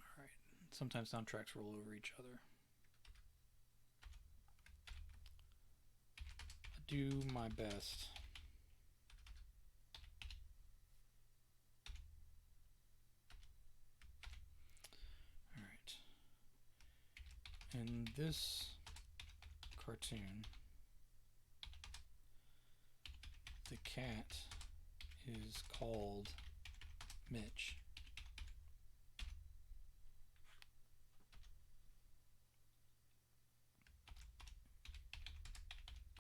Alright, sometimes soundtracks roll over each other. I do my best. Alright. In this cartoon, the cat is called Mitch.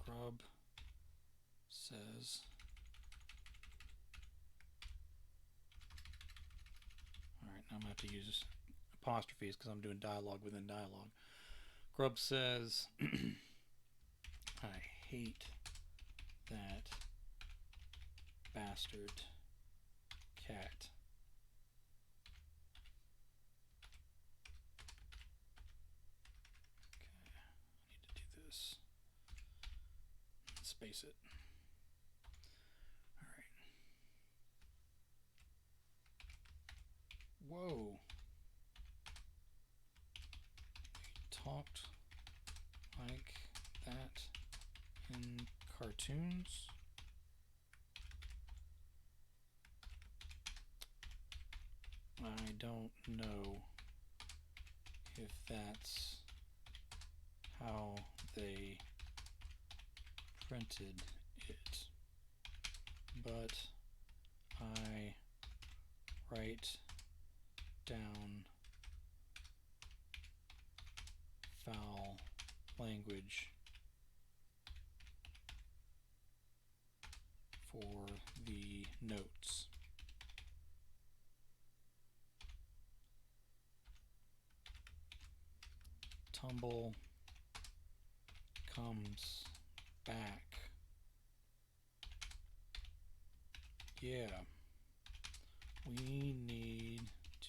Grubb says, alright, now I'm going to have to use apostrophes because I'm doing dialogue within dialogue. Grubb says, I hate that bastard cat. Okay, I need to do this. Space it. Alright. Whoa. They talked like that in cartoons? I don't know if that's how they printed it, but I write down foul language for the notes. Tumble comes back. Yeah, we need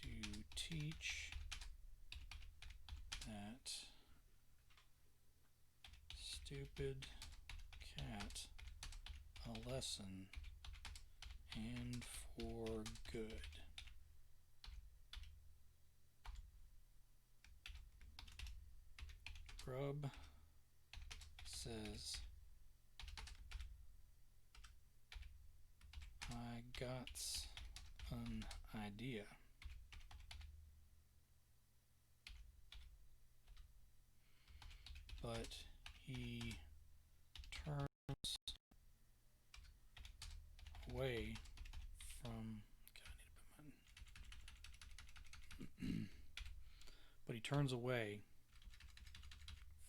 to teach that stupid cat a lesson, and for good. Grubb says, I got an idea. But he turns away from, but he turns away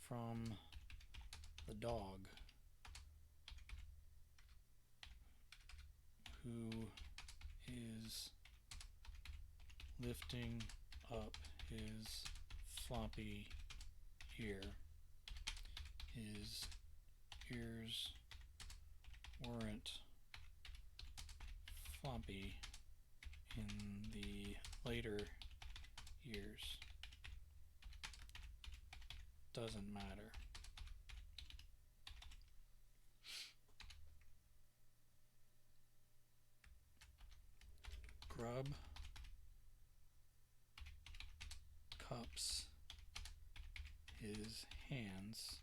from the dog who is lifting up his floppy ear. His ears weren't floppy in the later years. Doesn't matter. Grubb cups his hands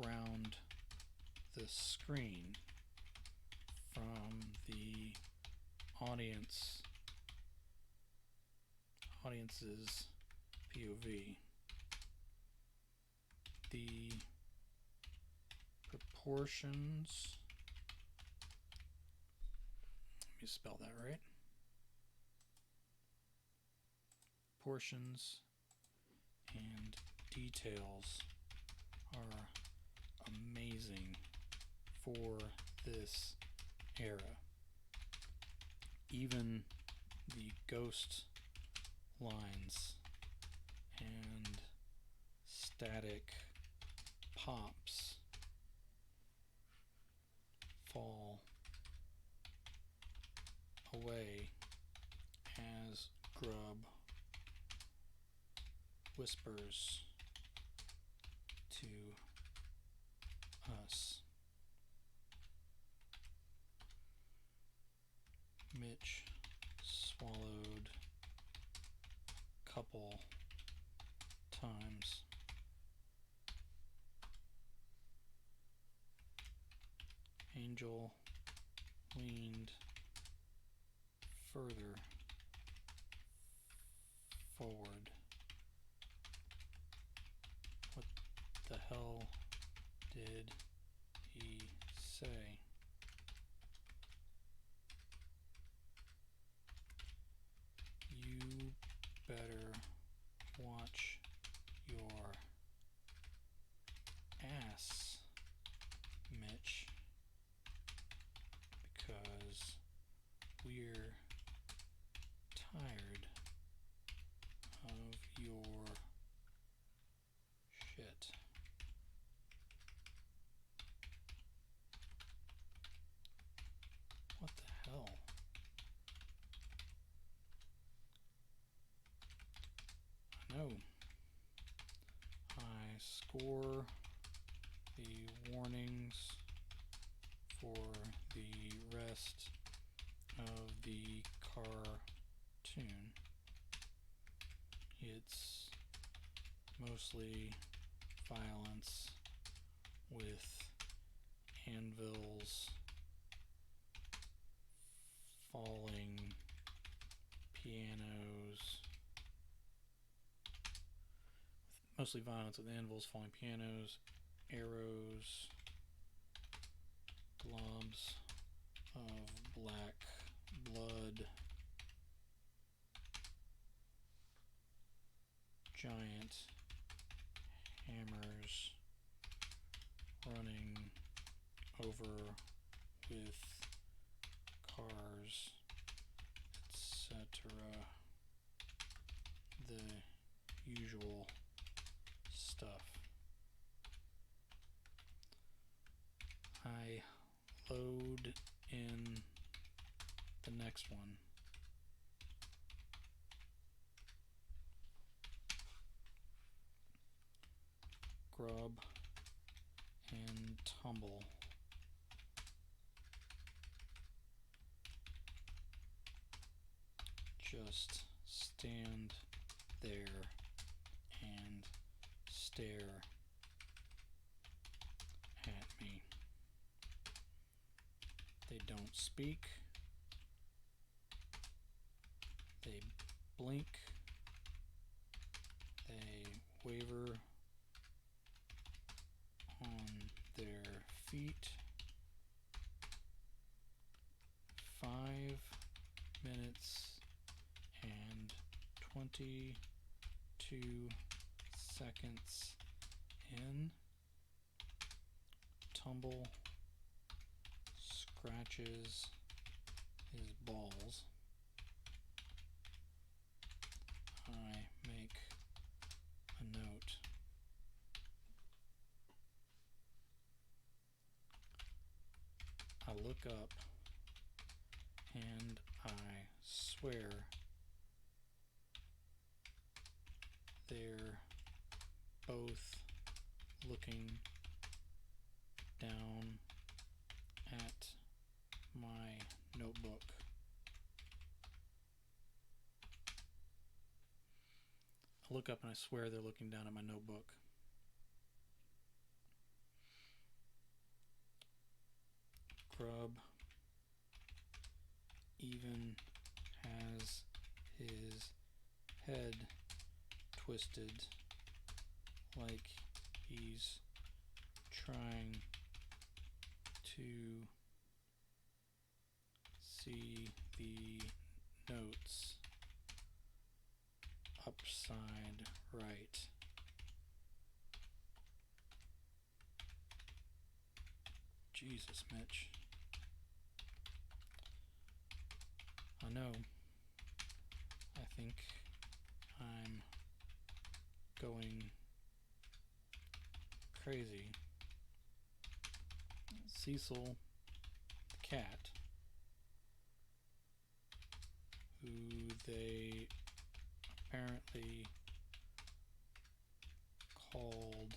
around the screen from the audience's POV. The Portions. Let me spell that right. Portions and details are amazing for this era. Even the ghost lines and static pops fall away as Grubb whispers to us. Mitch swallowed a couple times. Angel leaned further forward. What the hell did he say? You better watch your ass, Mitch, because we're tired of your shit. What the hell? I know. I score the warnings for the rest of the cartoon. It's mostly violence with anvils, falling pianos, mostly violence with anvils, falling pianos, arrows, globs of black blood, giant hammers running over with cars, etc. The usual stuff. I load in the next one. Grubb and Tumble. Just stand there and stare at me. They don't speak. They blink. They waver on their feet. 5 minutes and 22 seconds in. Tumble scratches his balls. I make a note. I look up and I swear they're both looking down at my notebook. I look up and I swear they're looking down at my notebook. Grubb even has his head twisted like he's trying to see the notes upside right. Jesus, Mitch. I know. I think I'm going crazy. Cecil the cat, who they apparently called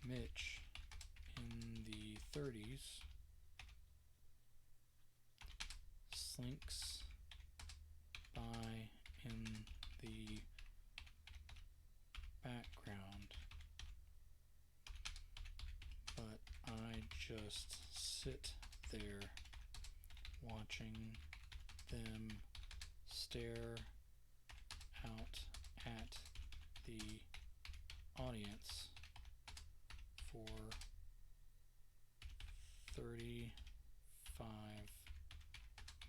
Mitch in the 30s, slinks by in the background, but I just sit there watching them stare out at the audience for 35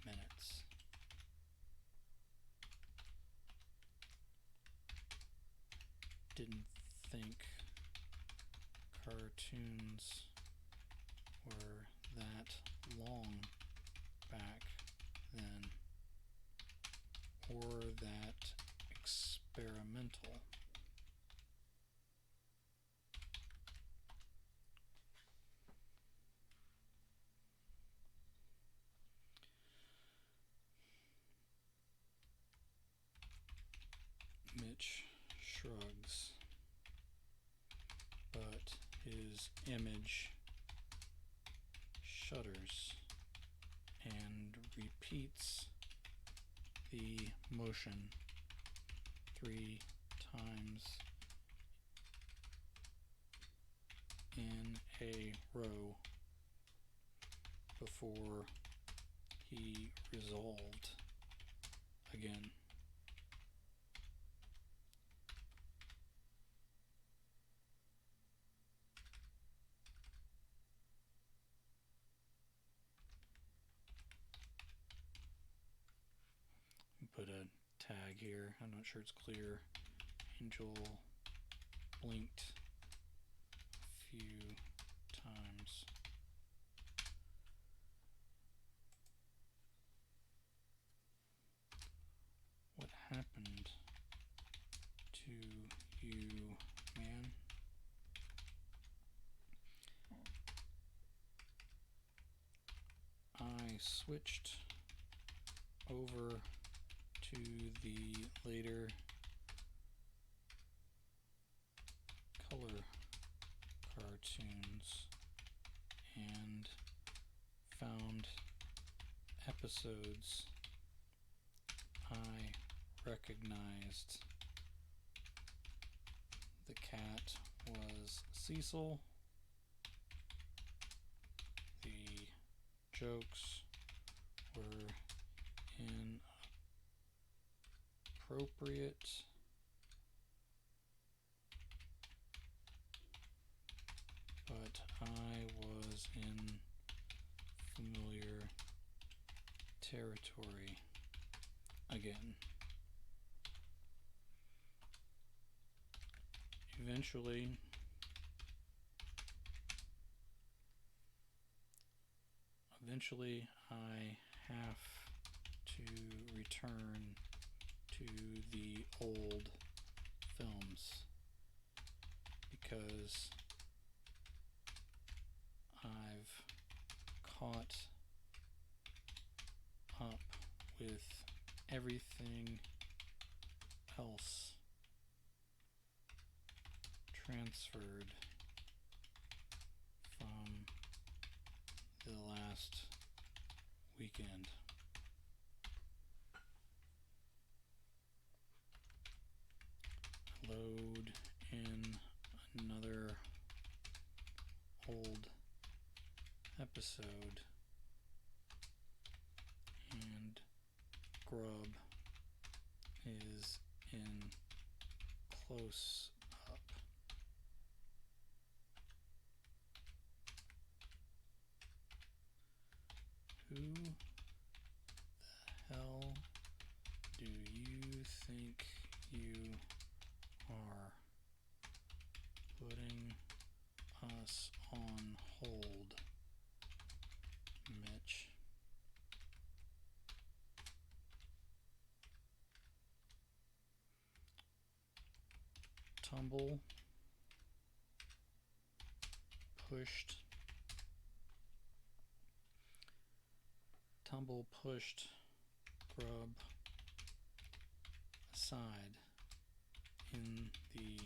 minutes. Didn't think cartoons were that long back then, or that experimental. Mitch shrugs, but his image shudders and repeats the motion 3 times in a row before he resolved again. Put a tag here. I'm not sure it's clear. Angel blinked a few times. What happened to you, man? I switched over to the later color cartoons and found episodes I recognized. The cat was Cecil. The jokes were inappropriate, but I was in familiar territory again. Eventually I have to return to the old films because I've caught up with everything else transferred from the last weekend. Load in another old episode, and Grubb is in close up. Who the hell do you think you are, putting us on hold, Mitch? Tumble pushed Grubb aside in the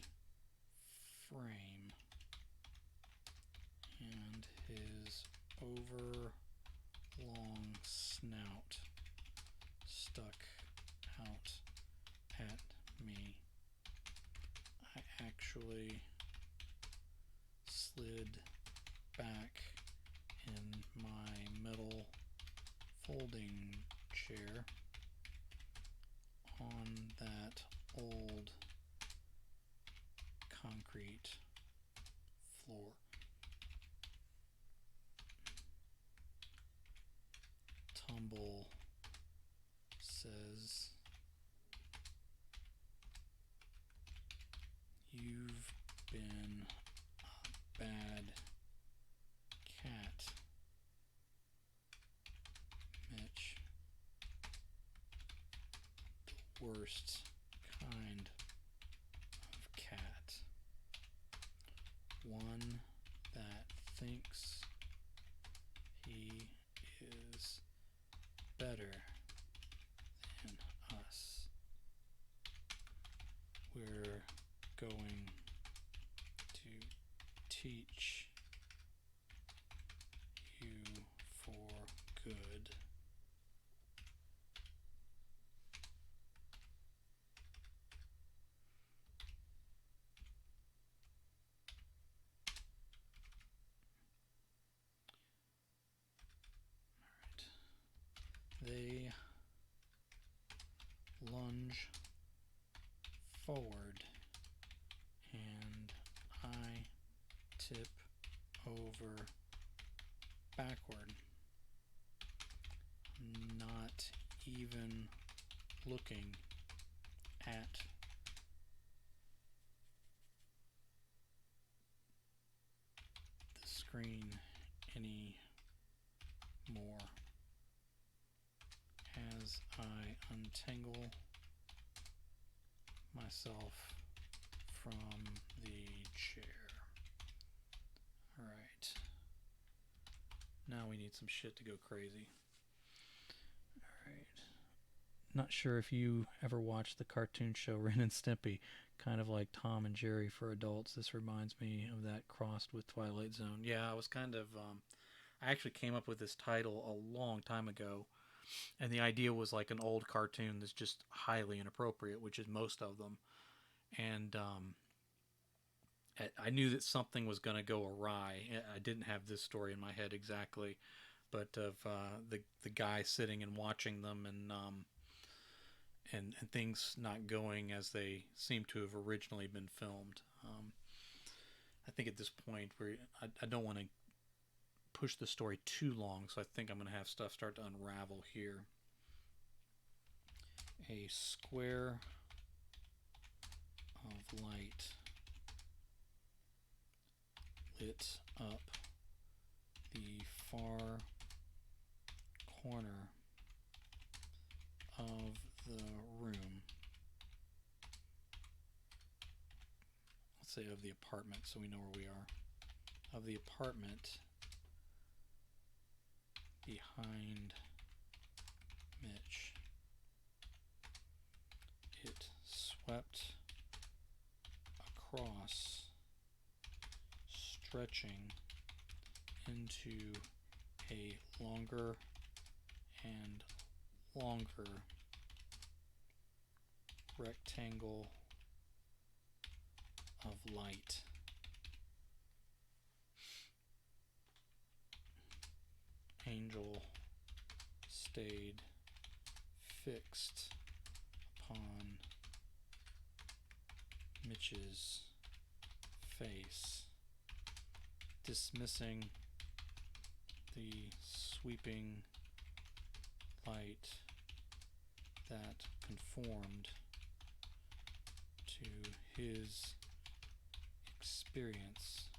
frame, and his overlong snout stuck out at me. I actually slid back in my metal folding chair on that old concrete floor. Tumble says, "You've been a bad cat, Mitch. The worst kind of cat. One that thinks he is better than us. We're going to teach you for good." They lunge forward, and I tip over backward, not even looking at the screen anymore, as I untangle myself from the chair. Alright. Now we need some shit to go crazy. Alright. Not sure if you ever watched the cartoon show Ren and Stimpy, kind of like Tom and Jerry for adults. This reminds me of that crossed with Twilight Zone. Yeah, I was kind of... I actually came up with this title a long time ago, and the idea was like an old cartoon that's just highly inappropriate, which is most of them. And I knew that something was going to go awry. I didn't have this story in my head exactly, but of the guy sitting and watching them, and things not going as they seem to have originally been filmed. I think at this point I don't want to push the story too long, so I think I'm going to have stuff start to unravel here. A square of light lit up the far corner of the room. Let's say of the apartment, so we know where we are. Of the apartment behind Mitch. It swept across, stretching into a longer and longer rectangle of light. Angel stayed fixed upon Mitch's face, dismissing the sweeping light that conformed to his experience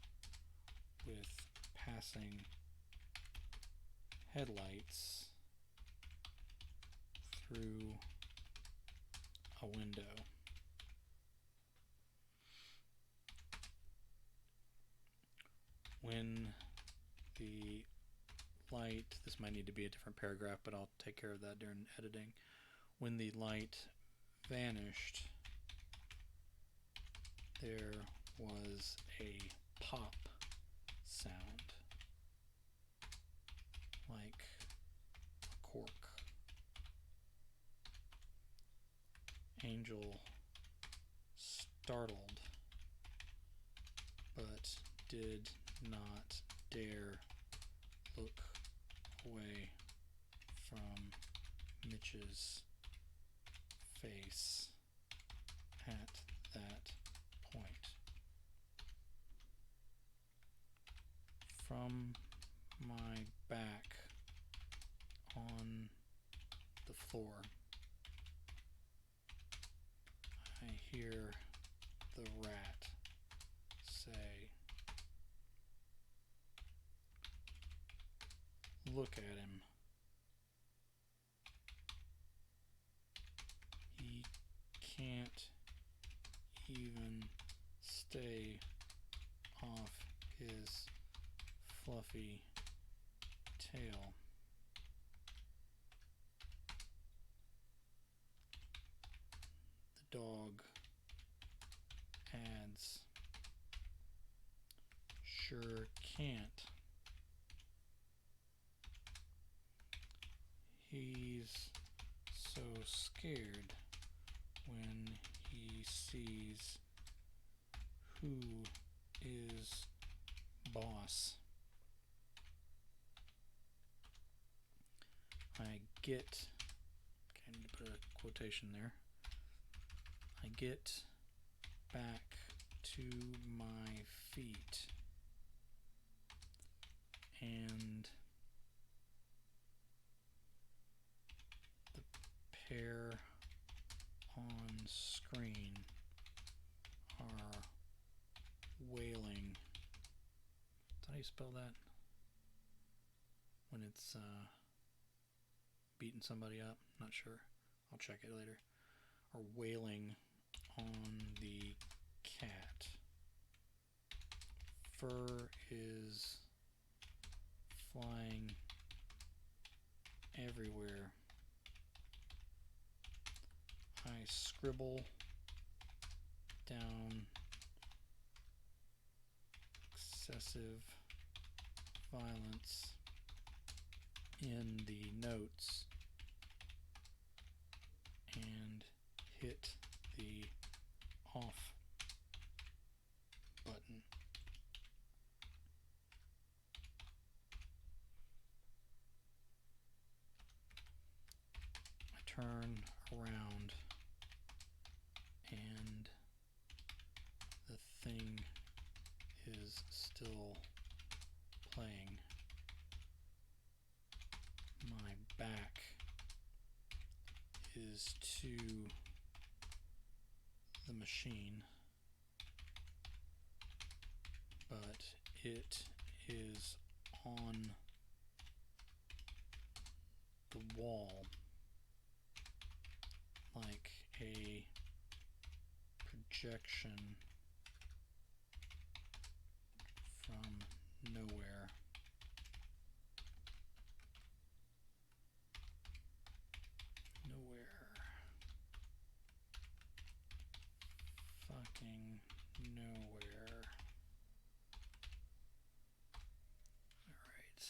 with passing headlights through a window. When the light, this might need to be a different paragraph, but I'll take care of that during editing. When the light vanished, there was a pop sound, like a cork. Angel, startled, but did not dare look away from Mitch's face at that point. From my back on the floor, I hear the rat say, "Look at him. He can't even stay off his fluffy tail." The dog adds, "Sure can't. He's so scared when he sees who is boss." I get, okay, I need to put a quotation there. I get back to my feet and the pair on screen are wailing. Is that how you spell that? When it's beating somebody up? Not sure. I'll check it later. Are wailing on the cat. Fur is flying everywhere. I scribble down excessive violence in the notes and hit the off button. I turn around and the thing is still playing. My back is to the machine, but it is on the wall like a projection from nowhere. Fucking nowhere. Alright.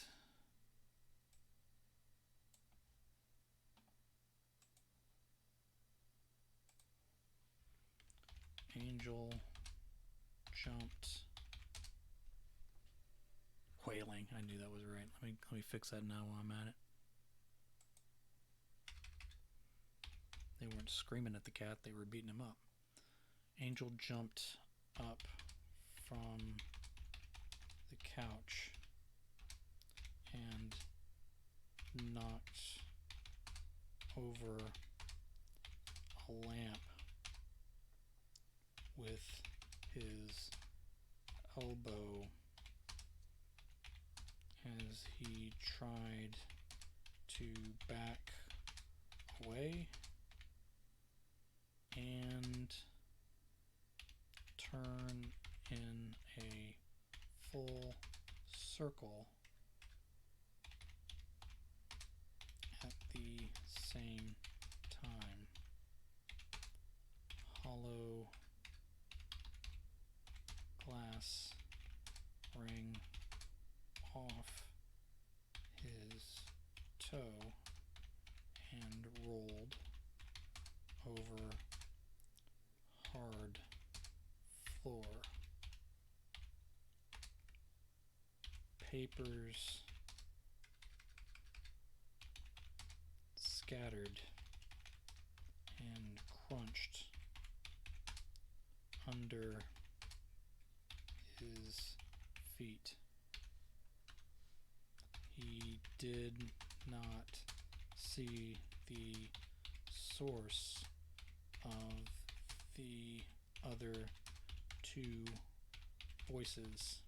Angel jumped. Wailing. I knew that was right. Let me fix that now while I'm at it. They weren't screaming at the cat, they were beating him up. Angel jumped up from the couch and knocked over a lamp with his elbow as he tried to back away and turn in a full circle at the same time. Hollow glass rang off his toe and rolled over hard floor. Papers scattered and crunched under his feet. He did not see the source of the other two voices.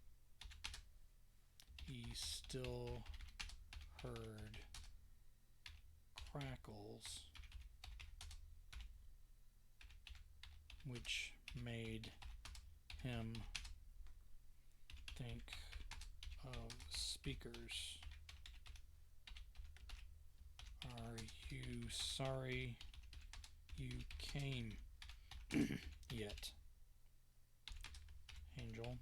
He still heard crackles, which made him think of speakers. Are you sorry you came yet, Angel?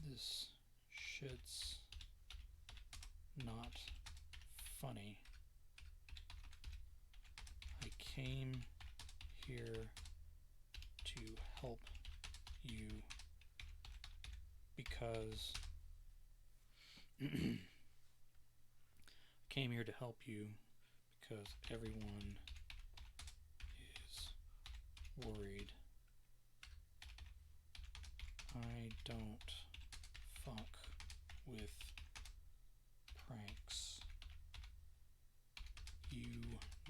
This shit's not funny. I came here to help you because everyone is worried. I don't fuck with pranks. You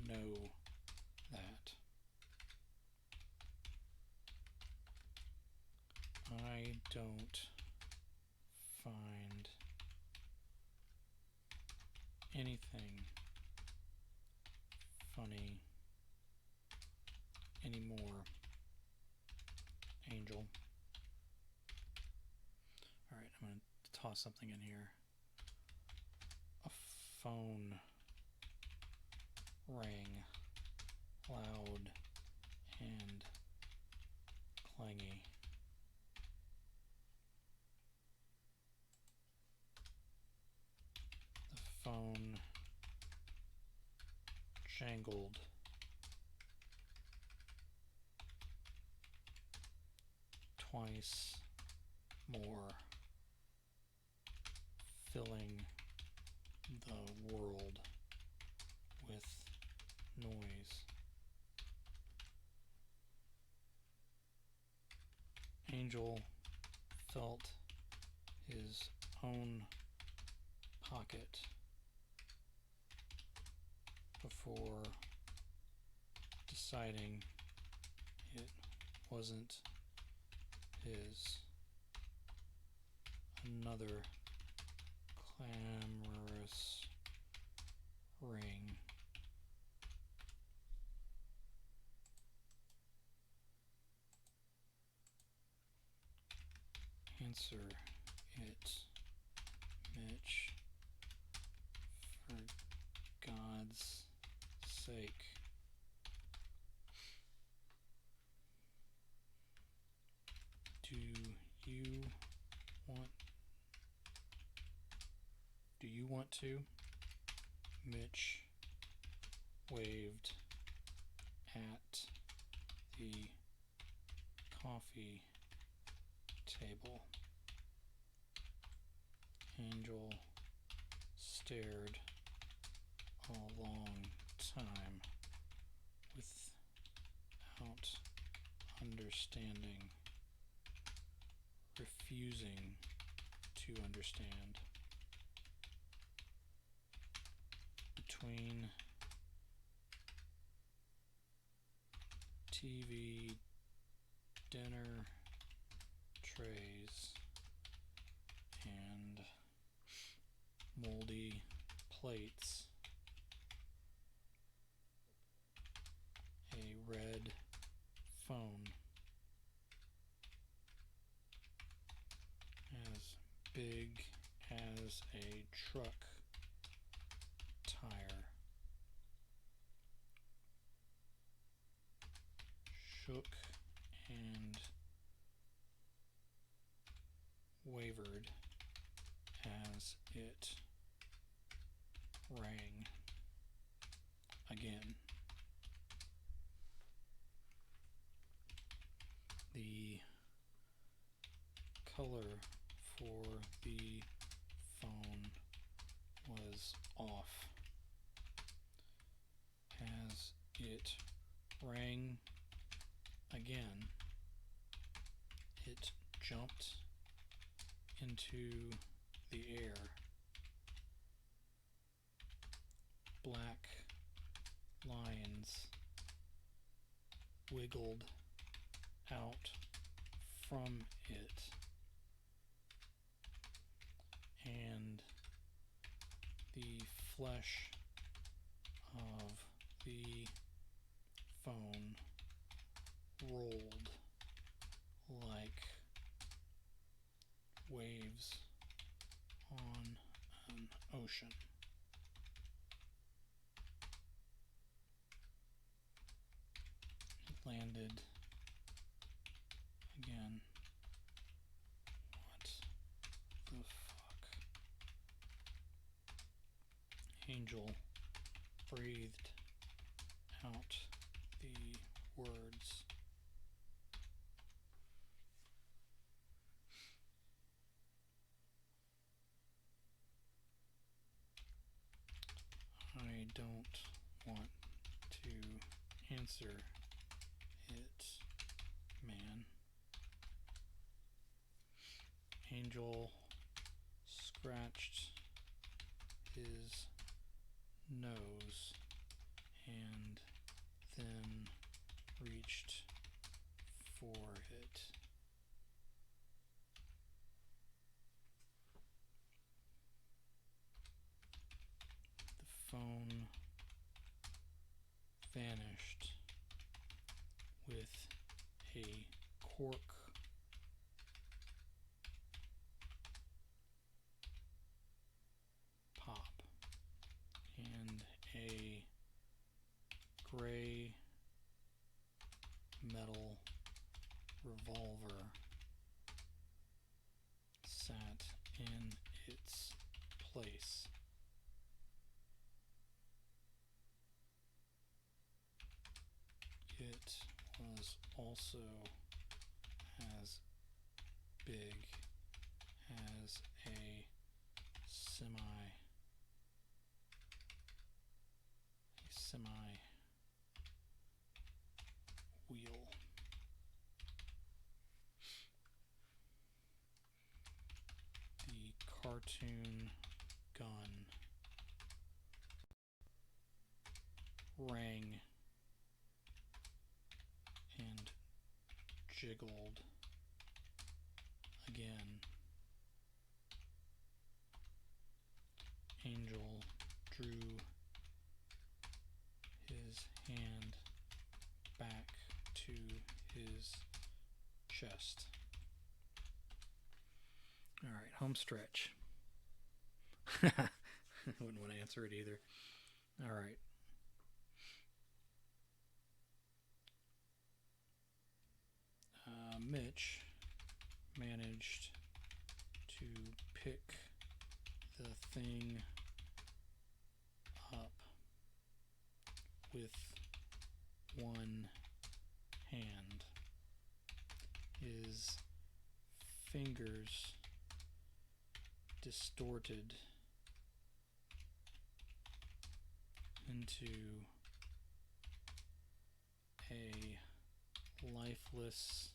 know that. I don't find anything funny anymore, Angel. Alright, I'm going to toss something in here. A phone rang loud and clangy. The phone jangled twice more, filling the world with noise. Angel felt his own pocket before deciding it wasn't his. Another clamorous ring. Answer it, Mitch. For God's sake. Do you want to? Mitch waved at the coffee table. Angel stared a long time without understanding, refusing to understand. between TV dinner trays and moldy plates, a red phone as big as a truck tire, shook and wavered as it rang again. The color for the phone was off. As it rang again, it jumped into the air. Black lines wiggled out from it, and the flesh of the phone rolled like waves on an ocean. It landed again. What the fuck? Angel breathed out the words. I don't want to answer it, man. Angel scratched his nose and then reached for it. The phone vanished with a cork pop and a gray metal revolver sat in its place. It was also as big as a semi wheel. The cartoon gun rang and jiggled again. Angel drew his hand back to his chest. Alright, home stretch. I wouldn't want to answer it either. Alright. Mitch managed to pick the thing up with one hand. His fingers distorted into a lifeless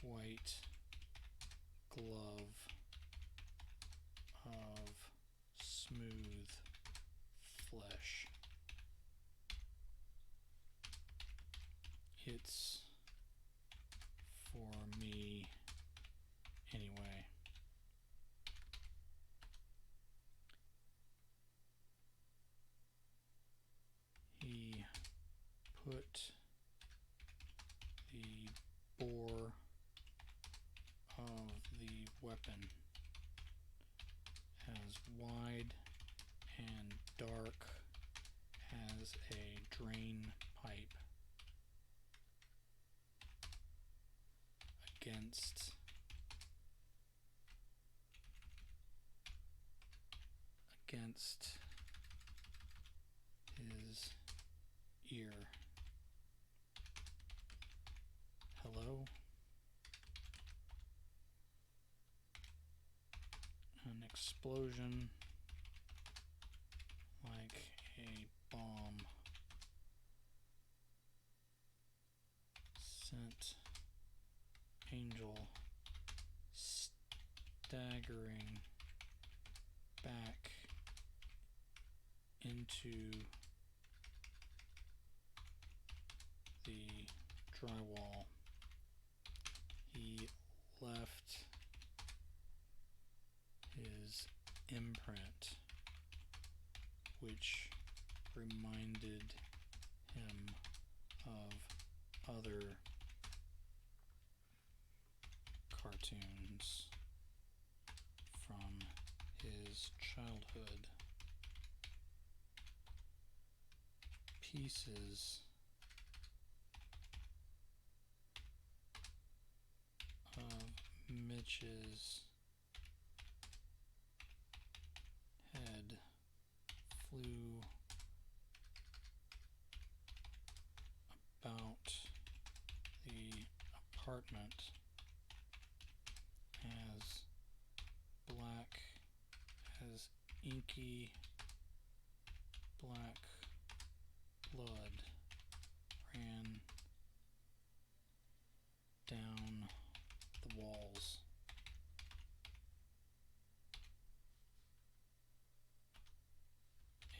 white glove of smooth cabin as wide and dark as a drain pipe against his ear. Hello? An explosion like a bomb sent Angel staggering back into the drywall. He left his imprint, which reminded him of other cartoons from his childhood. Pieces of Mitch's head flew about the apartment as black as inky black blood ran down the walls.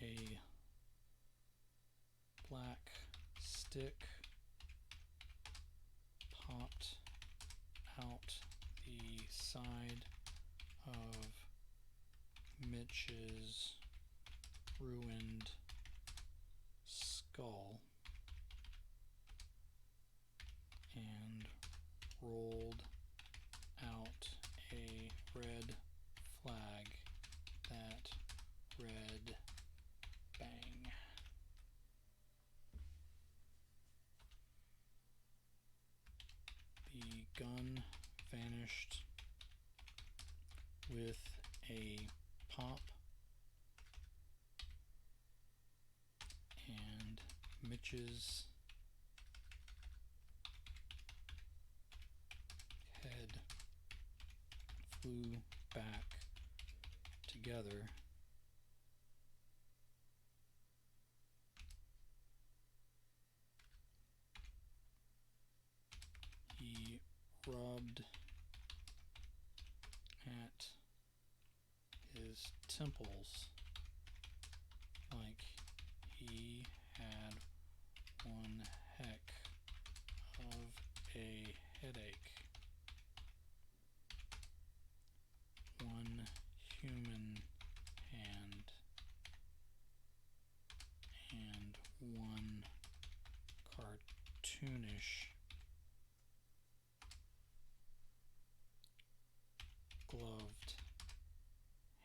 A black stick popped out the side of Mitch's ruined skull and rolled out a red flag that read bang. The gun vanished with a pop, and Mitch's head flew back together. He rubbed at his temples like he had one heck of a headache. One human hand and one cartoonish gloved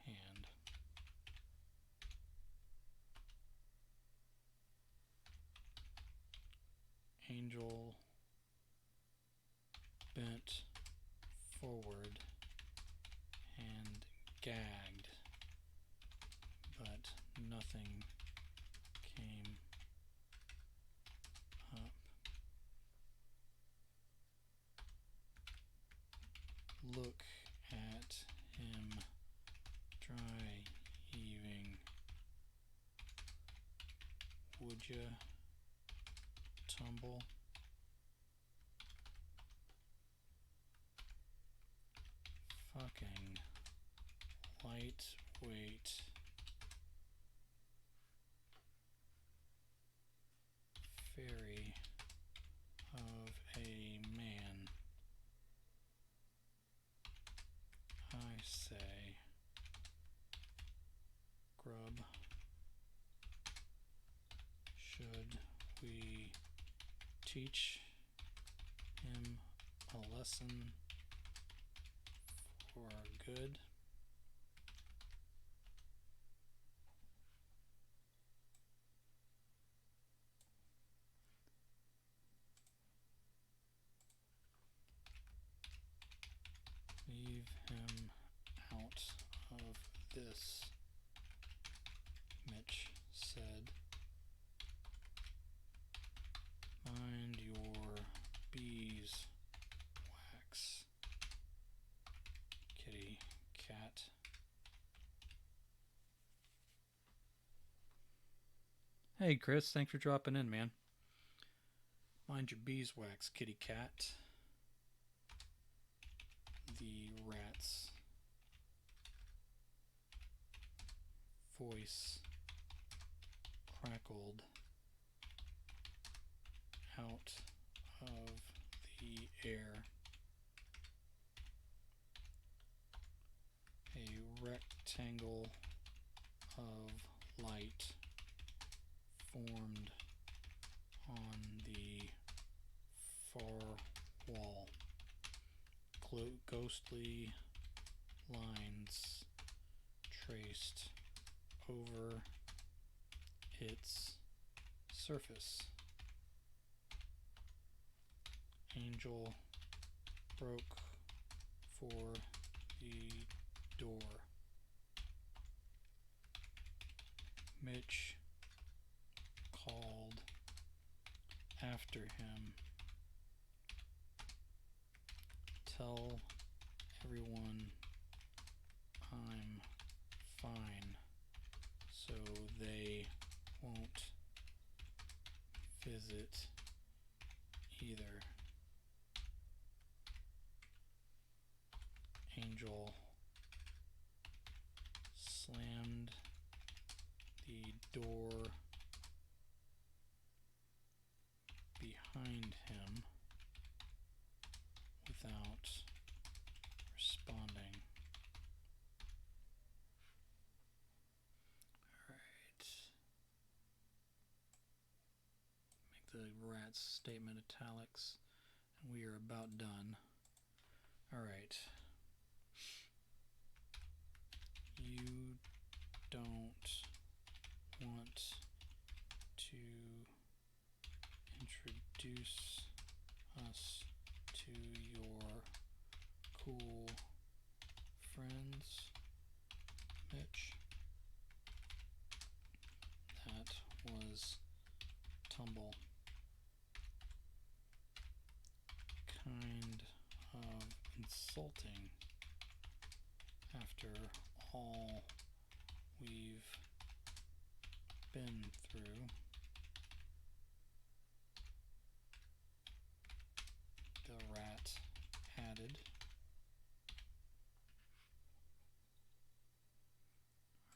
hand. Angel bent forward and gagged, but nothing came up. Look at him dry heaving. Would ya, Tumble? Fucking lightweight fairy of a man. I say, Grubb, should we teach him a lesson for good. Leave him out of this, Mitch said. Mind your beeswax, kitty cat. Hey Chris, thanks for dropping in, man. Mind your beeswax, kitty cat. The rat's voice crackled out of the air. A rectangle of light formed on the far wall. Ghostly lines traced over its surface. Angel broke for the door. Mitch called after him. Tell everyone I'm fine so they won't visit either. Angel slammed the door behind him without responding. Alright. Make the rat's statement italics, and we are about done. Alright. You don't want to introduce us to your cool friends, Mitch? That was Tumble. Kind of insulting after all we've been through. The rat added.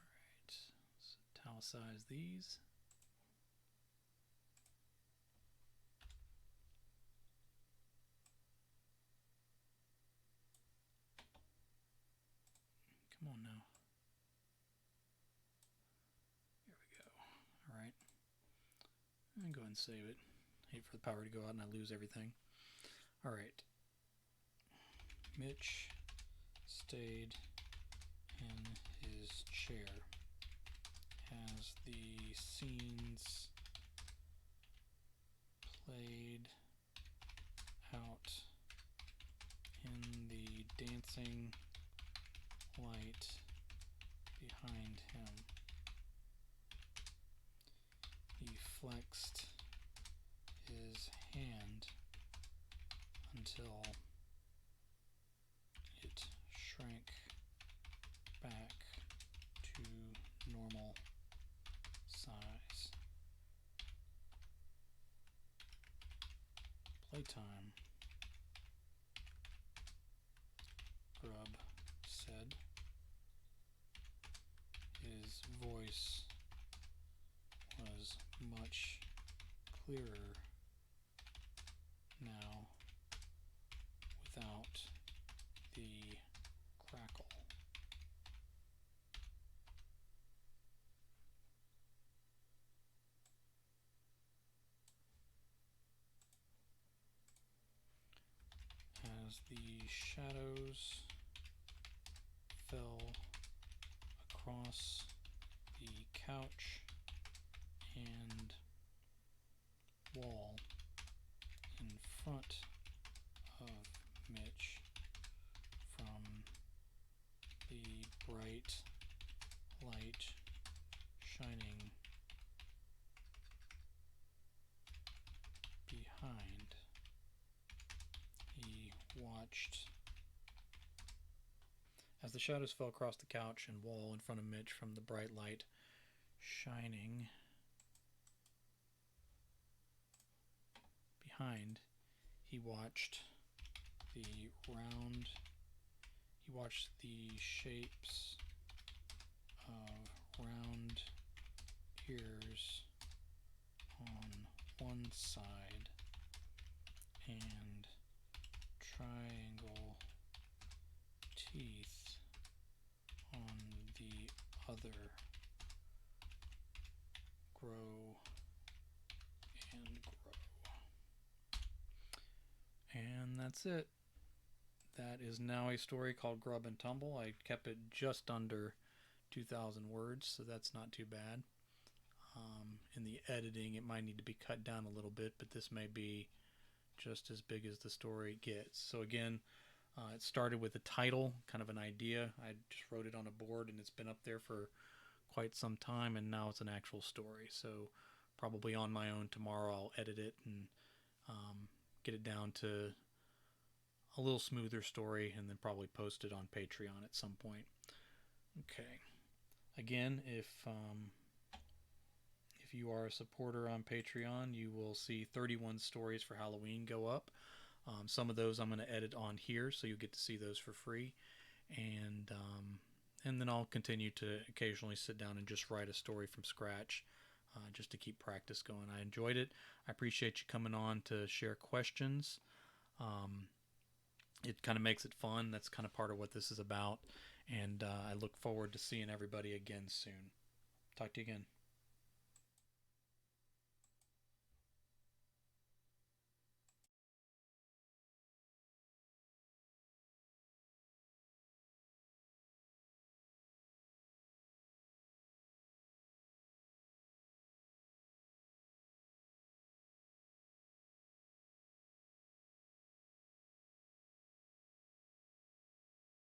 Alright, let's italicize these. Come on now. Here we go. Alright. And go ahead and save it. Hate for the power to go out and I lose everything. Alright. Mitch stayed in his chair as the scenes played out in the dancing light behind him. He flexed his hand until it shrank back to normal size. Playtime, Grubb said. His voice was much clearer now without the crackle. As the shadows fell across the couch and wall in front of Mitch from the bright light shining behind. He watched as the shadows fell across the couch and wall in front of Mitch from the bright light shining behind. He watched the round, he watched the shapes of round ears on one side and triangle teeth on the other grow and grow. And that's it. That is now a story called Grub and Tumble. I kept it just under 2,000 words, so that's not too bad. In the editing, it might need to be cut down a little bit, but this may be just as big as the story gets. So again, it started with a title, kind of an idea. I just wrote it on a board, and it's been up there for quite some time, and now it's an actual story. So probably on my own tomorrow, I'll edit it and get it down to a little smoother story, and then probably post it on Patreon at some point. Okay. Again, if you are a supporter on Patreon, you will see 31 stories for Halloween go up. Some of those I'm going to edit on here, so you'll get to see those for free. And then I'll continue to occasionally sit down and just write a story from scratch, just to keep practice going. I enjoyed it. I appreciate you coming on to share questions. It kind of makes it fun. That's kind of part of what this is about. And I look forward to seeing everybody again soon. Talk to you again.